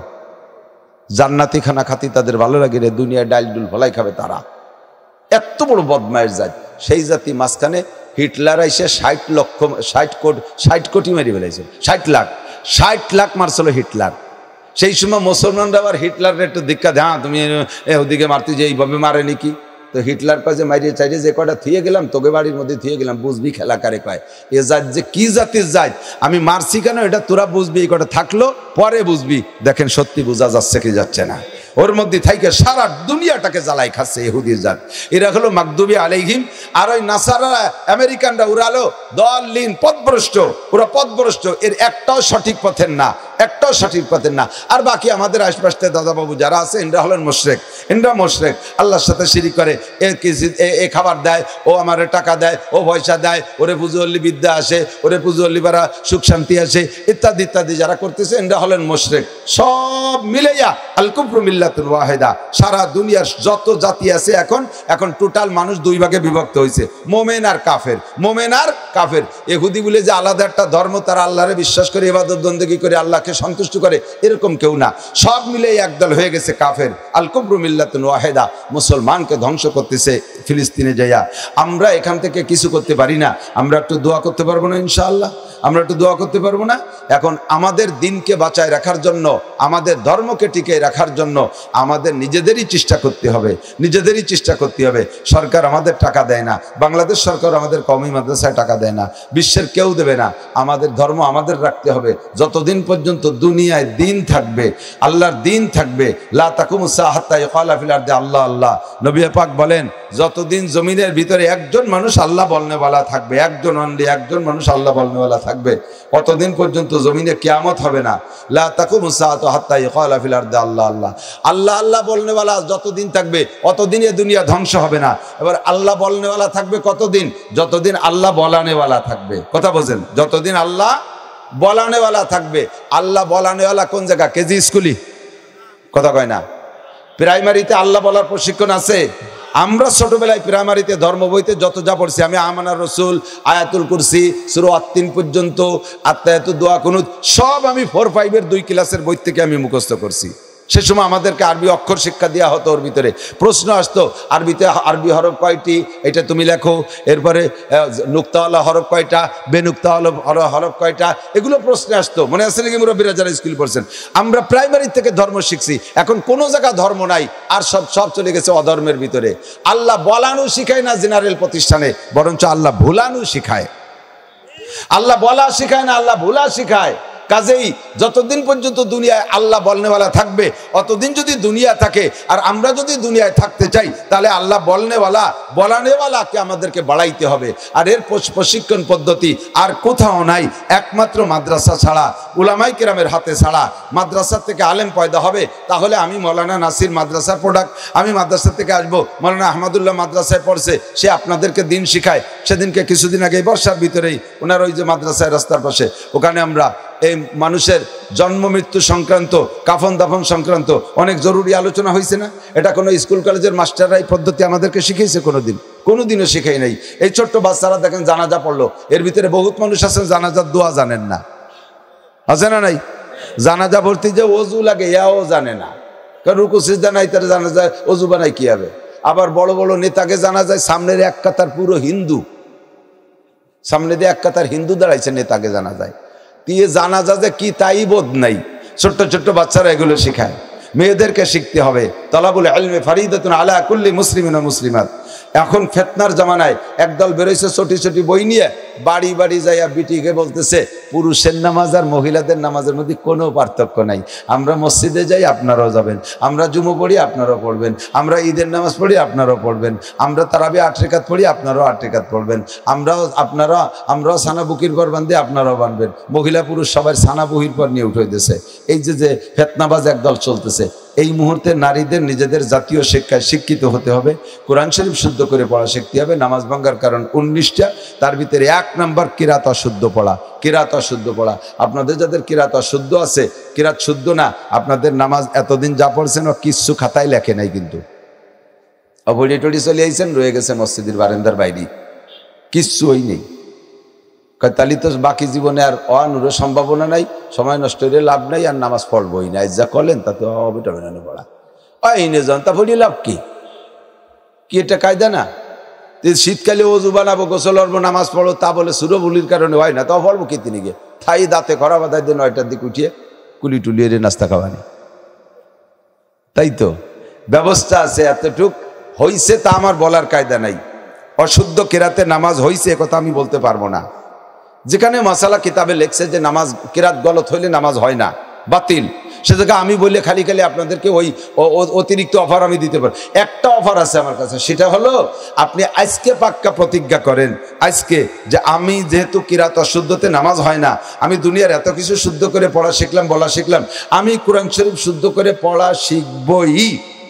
জান্নাতি খানা খাতি তাদের ভালো লাগে রে, দুনিয়ায় ডাল ডুল ফলাই খাবে তারা। এত বড় বদমায়ের জাত। সেই জাতি মাঝখানে হিটলার আইসে 60 কোটি মেরে ফেলেছে, 60 লাখ মারছিল হিটলার। সেই সময় মুসলমানরা আবার হিটলারের একটু ধিক্কা দেয়, হ্যাঁ তুমি ওদিকে মারতে যে এইভাবে মারে নাকি। তো হিটলার কাছে মারিয়ে চাইছে যে কয়টা থুয়ে গেলাম তোকে বাড়ির মধ্যে থুয়ে গেলাম, বুঝবি খেলা কারে কয়। এ জাত যে কি জাতির জাত, আমি মারছি কেন এটা তোরা বুঝবি, এই কটা থাকলো পরে বুঝবি। দেখেন সত্যি বোঝা যাচ্ছে কি যাচ্ছে না, ওর মধ্যে থাইকে সারা দুনিয়াটাকে জ্বালাই খাচ্ছে ইহুদির জাত। এরা হলো মাগদুবি আলাইহিম। আর ওই নাসারারা আমেরিকানরা ওরা হলো দাল্লিন, পথভ্রষ্ট, ওরা পথভ্রষ্ট। এর একটাও সঠিক পথের না, একটাও সঠিক পথের না। আর বাকি আমাদের আশপাশে দাদাবাবু যারা আছে এরা হলেন মুশরিক, এরা মুশরিক, আল্লাহর সাথে শিরিক করে। এ খাবার দেয়, ও আমারে টাকা দেয়, ও পয়সা দেয়, ওরে পুজো হল্লি বিদ্যা আসে, ওরে পুজো হল্লি বারা সুখ শান্তি আসে, ইত্যাদি ইত্যাদি যারা করতেছে এরা হলেন মুশরিক। সব মিলাইয়া আল কুফরু মিল্লাতুন ওয়াহিদা। সারা দুনিয়ার যত জাতি আছে এখন টোটাল মানুষ 2 ভাগে বিভক্ত হয়েছে, মোমেন আর কাফের। মোমেন আর কাফের। ইহুদি বলে যে আলাদা একটা ধর্ম, তারা আল্লাহরে বিশ্বাস করে ইবাদত বন্দেগী করে আল্লাহকে সন্তুষ্ট করে, এরকম কেউ না। সব মিলে একদল হয়ে গেছে কাফের। আল কুফরু মিল্লাতুন ওয়াহিদা। মুসলমানকে ধ্বংস করতেছে ফিলিস্তিনে যাইয়া। আমরা এখান থেকে কিছু করতে পারি না, আমরা একটু দোয়া করতে পারবো না ইনশাআল্লাহ? আমরা একটু দোয়া করতে পারবো না? এখন আমাদের দিনকে বাঁচায় রাখার জন্য, আমাদের ধর্মকে টিকে রাখার জন্য আমাদের নিজেদেরই চেষ্টা করতে হবে, নিজেদেরই চেষ্টা করতে হবে। সরকার আমাদের টাকা দেয় না, বাংলাদেশ সরকার আমাদের কওমি মাদ্রাসায় টাকা দেয় না, বিশ্বের কেউ দেবে না। আমাদের ধর্ম আমাদের রাখতে হবে। যতদিন পর্যন্ত দুনিয়ায় দিন থাকবে, আল্লাহর দিন থাকবে, লা তাকুমুস সাআ হাত্তা ইয়াকালা ফিল আরদি আল্লাহ আল্লাহ। নবী পাক বলেন যতদিন জমিনের ভিতরে একজন মানুষ আল্লাহ বলনেওয়ালা থাকবে, একজন অনলি একজন মানুষ আল্লাহ বলনেওয়ালা থাকবে, অতদিন পর্যন্ত জমিনে কিয়ামত হবে না। লা তাকুমুস সাআতু হাত্তা ইয়াকালা ফিল আরদি আল্লাহ আল্লাহ। আল্লাহ আল্লাহ বলনেওয়ালা যতদিন থাকবে অতদিন এ দুনিয়া ধ্বংস হবে না। এবার আল্লাহ বলনেওয়ালা থাকবে কতদিন? যতদিন আল্লাহ বলানেওয়ালা থাকবে। কথা বোঝেন? যতদিন আল্লাহ বলানেওয়ালা থাকবে। আল্লাহ বলানেওয়ালা কোন জায়গা? কেজি স্কুলি? কথা কয় না? প্রাইমারিতে আল্লাহ বলার প্রশিক্ষণ আছে। আমরা ছোটবেলায় প্রাইমারিতে ধর্ম বইতে যত যা পড়ছি, আমি আমানার রসুল, আয়াতুল কুরসি, সূরা আত-তিন পর্যন্ত, আত্তায়াতুদ দোয়া কুনুত, সব আমি 4-5 2 ক্লাসের বই থেকে আমি মুখস্থ করছি। সে সময় আমাদেরকে আরবি অক্ষর শিক্ষা দেওয়া হতো। ওর ভিতরে প্রশ্ন আসতো, আরবিতে আরবি হরফ কয়টি, এটা তুমি লেখো। এরপরে নুক্তাওয়ালা হরফ কয়টা, বেনুক্তাওয়ালা হরফ কয়টা, এগুলো প্রশ্ন আসতো। মনে আছে নাকি মুরব্বীরা যারা স্কুল পড়ছেন? আমরা প্রাইমারি থেকে ধর্ম শিখছি। এখন কোনো জায়গা ধর্ম নাই, আর সব চলে গেছে অধর্মের ভিতরে। আল্লাহ বলানো শিখায় না জেনারেল প্রতিষ্ঠানে, বরঞ্চ আল্লাহ ভুলানো শিখায়। আল্লাহ বলা শিখায় না, আল্লাহ ভুলা শিখায়। কাজেই যতদিন পর্যন্ত দুনিয়ায় আল্লাহ বলনেওয়ালা থাকবে, অতদিন যদি দুনিয়া থাকে, আর আমরা যদি দুনিয়ায় থাকতে চাই, তাহলে আল্লাহ বলনেওয়ালা বলানেওয়ালাকে আমাদেরকে বাড়াইতে হবে। আর এর প্রশিক্ষণ পদ্ধতি আর কোথাও নাই, একমাত্র মাদ্রাসা ছাড়া, উলামায়ে কেরামের হাতে ছাড়া। মাদ্রাসা থেকে আলেম পয়দা হবে, তাহলে আমি মৌলানা নাসির মাদ্রাসার প্রোডাক্ট, আমি মাদ্রাসা থেকে আসবো, মৌলানা আহমদুল্লাহ মাদ্রাসায় পড়ছে, সে আপনাদেরকে দিন শিখায়। সেদিনকে কিছুদিন আগে বর্ষার ভিতরেই ওনার ওই যে মাদ্রাসায় রাস্তার পাশে, ওখানে আমরা এই মানুষের জন্ম মৃত্যু সংক্রান্ত, কাফন দাফন সংক্রান্ত অনেক জরুরি আলোচনা হয়েছে না? এটা কোনো স্কুল কলেজের মাস্টাররা এই পদ্ধতি আমাদেরকে শিখিয়েছে? কোনোদিনও শিখাই নাই। এই ছোট্ট বাচ্চারা দেখেন জানাজা পড়লো, এর ভিতরে বহুত মানুষ আছেন জানাজার দোয়া জানেন না, আছে না নাই? জানাজা ভর্তি যে অজু লাগে ইয়াও জানে না, কারণ রুকু সিজদা নাই, তার জানাজায় অজু বানায় কি হবে? আবার বড় বড় নেতাকে জানা যায়, সামনের এক কাতার পুরো হিন্দু, সামনে দিয়ে এক কাতার হিন্দু দাঁড়াইছে, নেতাকে জানা যায়। দিয়ে জানাজা যে কি তাই বোধ নাই। ছোট্ট ছোট্ট বাচ্চারা এগুলো শেখায়, মেয়েদেরকে শিখতে হবে। তালাবুল ইলমি ফারিদাতুন আলা কুল্লি মুসলিমিন ওয়া মুসলিমাত। এখন ফিতনার জামানায় একদল বেরোইছে ছোটি ছোটি বই নিয়ে, বাড়ি বাড়ি যাইয়া বিটিকে বলতেছে পুরুষের নামাজ আর মহিলাদের নামাজের মধ্যে কোনো পার্থক্য নাই। আমরা মসজিদে যাই, আপনারাও যাবেন। আমরা জুমা পড়ি, আপনারাও পড়বেন। আমরা ঈদের নামাজ পড়ি, আপনারাও পড়বেন। আমরা তারাবি 8 রাকাত পড়ি, আপনারাও 8 রাকাত পড়বেন। আমরাও সানা বুকির পর বান্ধি, আপনারাও বানবেন। মহিলা পুরুষ সবার সানা বুহির পর নিয়ে উঠে দিয়েছে। এই যে ফিতনাবাজ একদল চলতেছে, এই মুহূর্তে নারীদের নিজেদের জাতীয় শিক্ষায় শিক্ষিত হতে হবে। কোরআন শরীফ শুদ্ধ করে পড়া শিখতে হবে। নামাজ ভাঙ্গার কারণ 19টা, তার ভিতরে 1 নম্বর কিরাত অশুদ্ধ পড়া। কিরাত অশুদ্ধ পড়া, আপনাদের যাদের কিরাত অশুদ্ধ আছে, কিরাত শুদ্ধ না, আপনাদের নামাজ এতদিন যা পড়ছেন ও কিচ্ছু খাতায় লেখে নাই, কিন্তু অপড়ি টড়ি চলে আইছেন, রয়ে গেছে মসজিদের বারান্দার বাইরে, কিচ্ছু ওই নেই। তাহলে তো বাকি জীবনে আর অনুরোধ সম্ভাবনা নাই, সময় নষ্ট হলে লাভ নাই, আর নামাজ পড়বই না। যা করলেন তাতে হবে না পড়া, আইনে যান তা পড়ি লাভ কি? এটা কায়দা না? শীতকালে অজু বানাবো, গোসল করবো, নামাজ পড়ো, তা বলে সুরবুলির কারণে হয় না, তাও পড়বো কি? তিনি গিয়ে থাই দাঁতে খরা বাঁধাই দিয়ে 9টার দিকে উঠিয়ে কুলি টুলিয়ে নাস্তা খাওয়ানি। তাই তো ব্যবস্থা আছে, এতটুক হইছে, তা আমার বলার কায়দা নাই। অশুদ্ধ কিরাতে নামাজ হইছে কথা আমি বলতে পারবো না। যেখানে মাসালা কিতাবে লেখছে যে নামাজ কিরাত গলত হইলে নামাজ হয় না, বাতিল, সে জায়গায় আমি বললে খালি খালি আপনাদেরকে ওই অতিরিক্ত অফার আমি দিতে পারি। একটা অফার আছে আমার কাছে, সেটা হলো আপনি আজকে পাক্কা প্রতিজ্ঞা করেন, আজকে যে আমি যেহেতু কিরাত অশুদ্ধতে নামাজ হয় না, আমি দুনিয়ার এত কিছু শুদ্ধ করে পড়া শিখলাম, বলা শিখলাম, আমি কোরআন শরীফ শুদ্ধ করে পড়া শিখবই।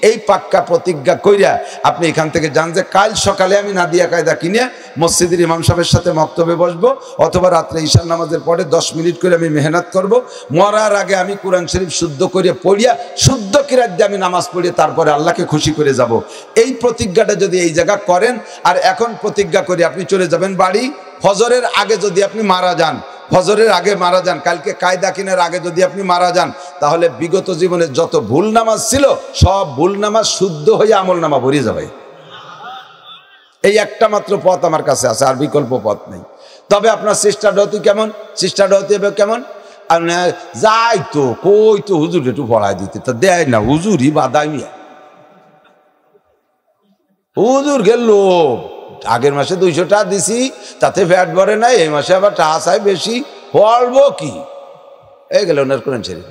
এই পাক্কা প্রতিজ্ঞা কইরা আপনি এখান থেকে যান যে কাল সকালে আমি নাদিয়া কায়দা কিনে মসজিদের ইমাম সাহেবের সাথে মক্তবে বসবো, অথবা রাত্রে ঈশার নামাজের পরে 10 মিনিট করে আমি মেহনত করব। মরার আগে আমি কোরআন শরীফ শুদ্ধ করে পড়িয়া শুদ্ধ কিরাত দিয়ে আমি নামাজ পড়িয়ে তারপরে আল্লাহকে খুশি করে যাব। এই প্রতিজ্ঞাটা যদি এই জায়গা করেন, আর এখন প্রতিজ্ঞা করে আপনি চলে যাবেন বাড়ি, ফজরের আগে যদি আপনি মারা যান, ফজরের আগে মারা যান, কালকে কায়দা কিনার আগে যদি আপনি মারা যান, তাহলে বিগত জীবনে যত ভুল নামাজ ছিল সব ভুল নামাজ শুদ্ধ হয়ে আমল নামা ভরে যাবে। এই একটা মাত্র পথ আমার কাছে আছে, আর বিকল্প পথ নেই। তবে আপনার চেষ্টাটা হতে কেমন? চেষ্টাটা হতে হবে কেমন? যাই তো কই তো হুজুর একটু পড়াই দিতে, তা দেয় না, হুজুরই বাদামিয়া, হুজুর গেল আগের মাসে 200 টাকা দিছি, তাতে ফ্যাট ভরে নাই, এই মাসে আবার টাকা চাই বেশি, পড়বো কি? এই গেল ওনার কোরআন শরীফ।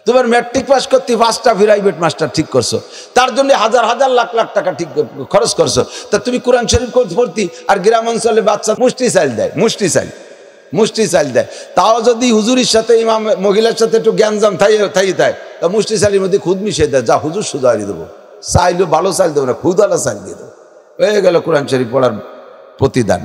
তোমার ম্যাট্রিক পাস করতে 5টা প্রাইভেট মাস্টার ঠিক করছো, তার জন্য হাজার হাজার লাখ লাখ টাকা ঠিক খরচ করছো, তা তুমি কোরআন শরীফ ভর্তি, আর গ্রাম অঞ্চলে বাচ্চা মুষ্টি চাল দেয়, মুষ্টি চাল দেয়। তাও যদি হুজুরির সাথে ইমাম মহিলার সাথে একটু জ্ঞানজাম থাই তা মুষ্টি চালের মধ্যে খুদ মিশিয়ে দেয়, যা হুজুর সুদারি দেবো, চাইলেও ভালো চাল দেবো না, খুদালা চাল দিয়ে দেবো। হয়ে গেল কোরআন শরীফ পড়ার প্রতিদান।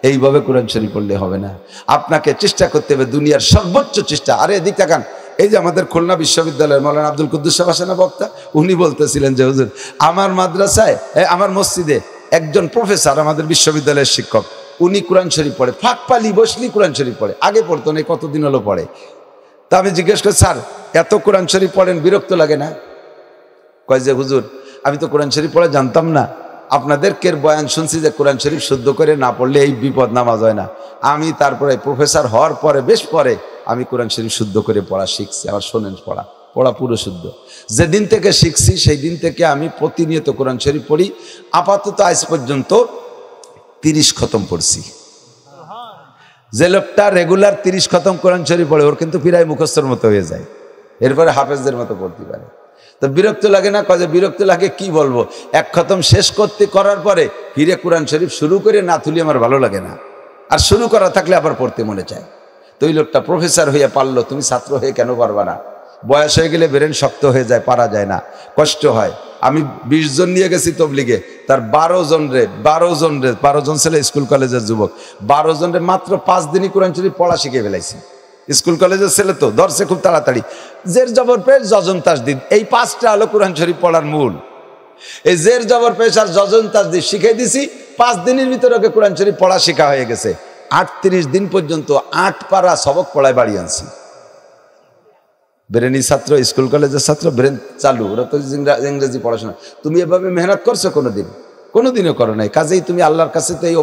এইভাবে কোরআন শরীফ পড়লে হবে না, আপনাকে চেষ্টা করতে হবে দুনিয়ার সর্বোচ্চ চেষ্টা। আরে এদিক তাকান, এই যে আমাদের খুলনা বিশ্ববিদ্যালয়ের মৌলানা আব্দুল কুদ্দুস সাহেব আসেন না বক্তা, উনি বলতেছিলেন যে হুজুর আমার মাদ্রাসায়, আমার মসজিদে একজন প্রফেসর, আমাদের বিশ্ববিদ্যালয়ের শিক্ষক, উনি কোরআন শরীফ পড়ে, ফাঁক পালি বসলি কোরআন শরীফ পড়ে, আগে পড়তো না, কতদিন হলো পড়ে। তা আমি জিজ্ঞেস করি, স্যার এত কোরআন শরীফ পড়েন, বিরক্ত লাগে না? কয় যে হুজুর আমি তো কোরআন শরীফ পড়ে জানতাম না, আপনাদেরকে বয়ান শুনছি যে কোরআন শরীফ শুদ্ধ করে না পড়লে এই বিপদ, নামাজ হয় না। আমি তারপরে প্রফেসর হওয়ার পরে, বেশ পরে আমি কোরআন শরীফ শুদ্ধ করে পড়া শিখছি। আবার শোনেন, পড়া পুরো শুদ্ধ। যেদিন থেকে শিখছি সেই দিন থেকে আমি প্রতিনিয়ত কোরআন শরীফ পড়ি। আপাতত আজ পর্যন্ত 30 খতম পড়ছি। যে লোকটা রেগুলার 30 খতম কোরআন শরীফ পড়ে ওর কিন্তু প্রায় মুখস্থর মতো হয়ে যায়, এরপরে হাফেজদের মতো পড়তে পারে। তো বিরক্ত লাগে না? কাজে বিরক্ত লাগে, কি বলবো, এক খতম শেষ করার পরে ফিরে কোরআন শরীফ শুরু করে না তুলি আমার ভালো লাগে না, আর শুরু করা থাকলে আবার পড়তে মনে চায়। তো ওই লোকটা প্রফেসর হয়ে পারলো, তুমি ছাত্র হয়ে কেন পারবা না? বয়স হয়ে গেলে ব্রেন শক্ত হয়ে যায়, পারা যায় না, কষ্ট হয়। আমি 20 জন নিয়ে গেছি তবলিগে, তার 12 জন ছেলে স্কুল কলেজের যুবক, 12 জনের মাত্র 5 দিনই কোরআন শরীফ পড়া শিখে ফেলাইছি। স্কুল কলেজের ছেলে তো ধরছে খুব তাড়াতাড়ি, জের জবর পেশ যজন তাসদিদ, এই 5টা হলো কোরআন শরীফ পড়ার মূল। এই জের জবর পেশ আর যজন তাসদিদ শিখাই দিছি, 5 দিনের ভিতরে ওকে কোরআন শরীফ পড়া শেখা হয়ে গেছে। 38 দিন পর্যন্ত 8 পারা সবক পড়ায় বাড়ি আনছি। ব্রেনি ছাত্র, স্কুল কলেজের ছাত্র, ব্রেন চালু, ওরা তো ইংরেজি পড়াশোনা। তুমি এভাবে মেহনত করছো কোনোদিনও করো নাই। কাজেই তুমি আল্লাহর কাছে তো এই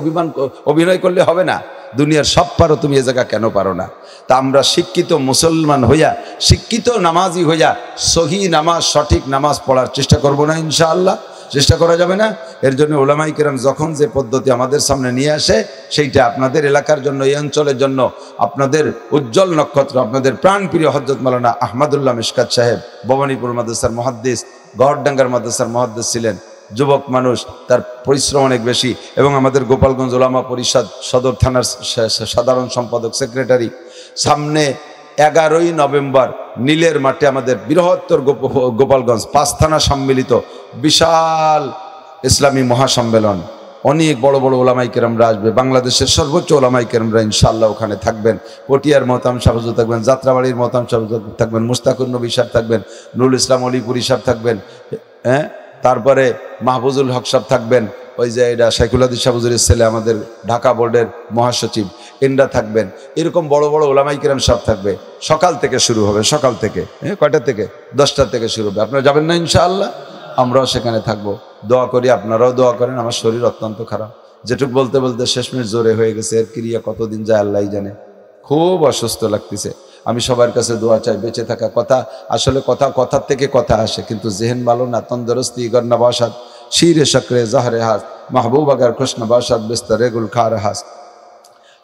অভিনয় করলে হবে না। দুনিয়ার সব পারো, তুমি এ জায়গা কেন পারো না? তা আমরা শিক্ষিত মুসলমান হইয়া, শিক্ষিত নামাজি হইয়া সহি নামাজ, সঠিক নামাজ পড়ার চেষ্টা করবো না ইনশাআল্লাহ? চেষ্টা করা যাবে না? এর জন্য উলামাই কেরাম যখন যে পদ্ধতি আমাদের সামনে নিয়ে আসে, সেইটা আপনাদের এলাকার জন্য, এই অঞ্চলের জন্য, আপনাদের উজ্জ্বল নক্ষত্র, আপনাদের প্রাণপ্রিয় হযরত মাওলানা আহমদুল্লাহ মিশকাত সাহেব ভবানীপুর মাদ্রাসার মুহাদ্দিস, গড়ডাঙ্গার মাদ্রাসার মুহাদ্দিস ছিলেন, যুবক মানুষ, তার পরিশ্রম অনেক বেশি, এবং আমাদের গোপালগঞ্জ ওলামা পরিষদ সদর থানার সাধারণ সম্পাদক, সেক্রেটারি। সামনে 11ই নভেম্বর নীলের মাঠে আমাদের বৃহত্তর গোপালগঞ্জ 5 থানা সম্মিলিত বিশাল ইসলামী মহাসম্মেলন। অনেক বড় বড় ওলামাই কেরামরা আসবে, বাংলাদেশের সর্বোচ্চ ওলামাই কেরামরা ইনশাআল্লাহ ওখানে থাকবেন। পটিয়ার মহতাম সাহেব হুজুর থাকবেন, যাত্রাবাড়ির মহতাম সাহেব হুজুর থাকবেন, মুস্তাকুর নবী সাহেব থাকবেন, নুরুল ইসলাম অলিপুরি সাহেব থাকবেন, তারপরে মাহফুজুল হক সাহেব থাকবেন, ওই যে এটা শাইখুল হাদিস সাহেব হুজুরের ছেলে, আমাদের ঢাকা বোর্ডের মহাসচিব, এনরা থাকবেন। এরকম বড় বড় ওলামাই কেরাম সব থাকবে। সকাল থেকে শুরু হবে, সকাল থেকে কয়টা থেকে? 10টা থেকে শুরু হবে। আপনারা যাবেন না ইনশাআল্লাহ? আমরাও সেখানে থাকবো। দোয়া করি, আপনারাও দোয়া করেন। আমার শরীর অত্যন্ত খারাপ, যেটুক বলতে বলতে শেষমেশ জোরে হয়ে গেছে, এর ক্রিয়া কতদিন যায় আল্লাহই জানে। খুব অসুস্থ লাগতেছে। আমি সবার কাছে দোয়া চাই। বেঁচে থাকা কথা, আসলে কথার থেকে কথা আসে, কিন্তু জেহেন ভালো না, তন্দরস্তি গন্না বাসাদ, শিরে শকরে জাহরে হাস, মাহবুব আগার কৃষ্ণ বাসাদ বিস্তরে গুল খার হাস।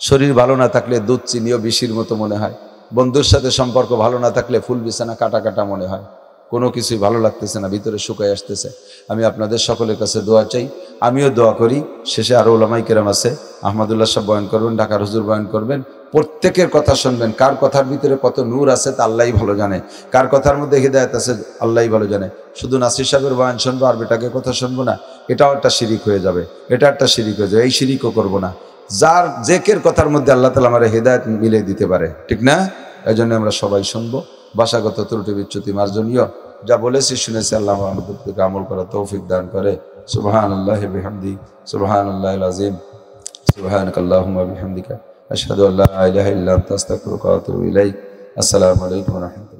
শরীর ভালো না থাকলে দুধ চিনিও বিষির মতো মনে হয়। বন্ধুর সাথে সম্পর্ক ভালো না থাকলে ফুল বিছানা কাটা কাটা মনে হয়। কোনো কিছুই ভালো লাগতেছে না, ভিতরে শুকায় আসতেছে। আমি আপনাদের সকলের কাছে দোয়া চাই, আমিও দোয়া করি। শেষে আরও ওলামাই কেরাম আছে, আহমদুল্লাহ সাহেব বয়ান করবেন, ঢাকার হুজুর বয়ান করবেন। প্রত্যেকের কথা শুনবেন। কার কথার ভিতরে কত নূর আছে তা আল্লাহই ভালো জানে, কার কথার মধ্যে হিদায়াত আছে আল্লাহই ভালো জানে। শুধু নাসির সাহেবের বয়ান শুনবো আর বেটাকে কথা শুনবো না, এটাও একটা শিরিক হয়ে যাবে, এটা একটা শিরিক হয়ে যাবে। এই শিরিকও করবো না। যার জেকের কথার মধ্যে আল্লাহ তাআলা আমার হিদায়াত মিলিয়ে দিতে পারে, ঠিক না? এই জন্য আমরা সবাই শুনবো। ভাষাগত ত্রুটি বিচ্যুতি মার্জনীয়। যা বলেছি শুনেছি, আল্লাহ আমাদের থেকে আমল করার তৌফিক দান করে। সুবহানাল্লাহি বিহামদি, সুবহানাল্লাহিল আযীম, সুবহানাকাল্লাহুম্মা বিহামদিকা, আশহাদু আল্লা ইলাহা ইল্লা আনতা আস্তাগফিরুকা ওয়া আতুবু ইলাইক। আসসালামু আলাইকুম ওয়া রাহমাতুল্লাহ।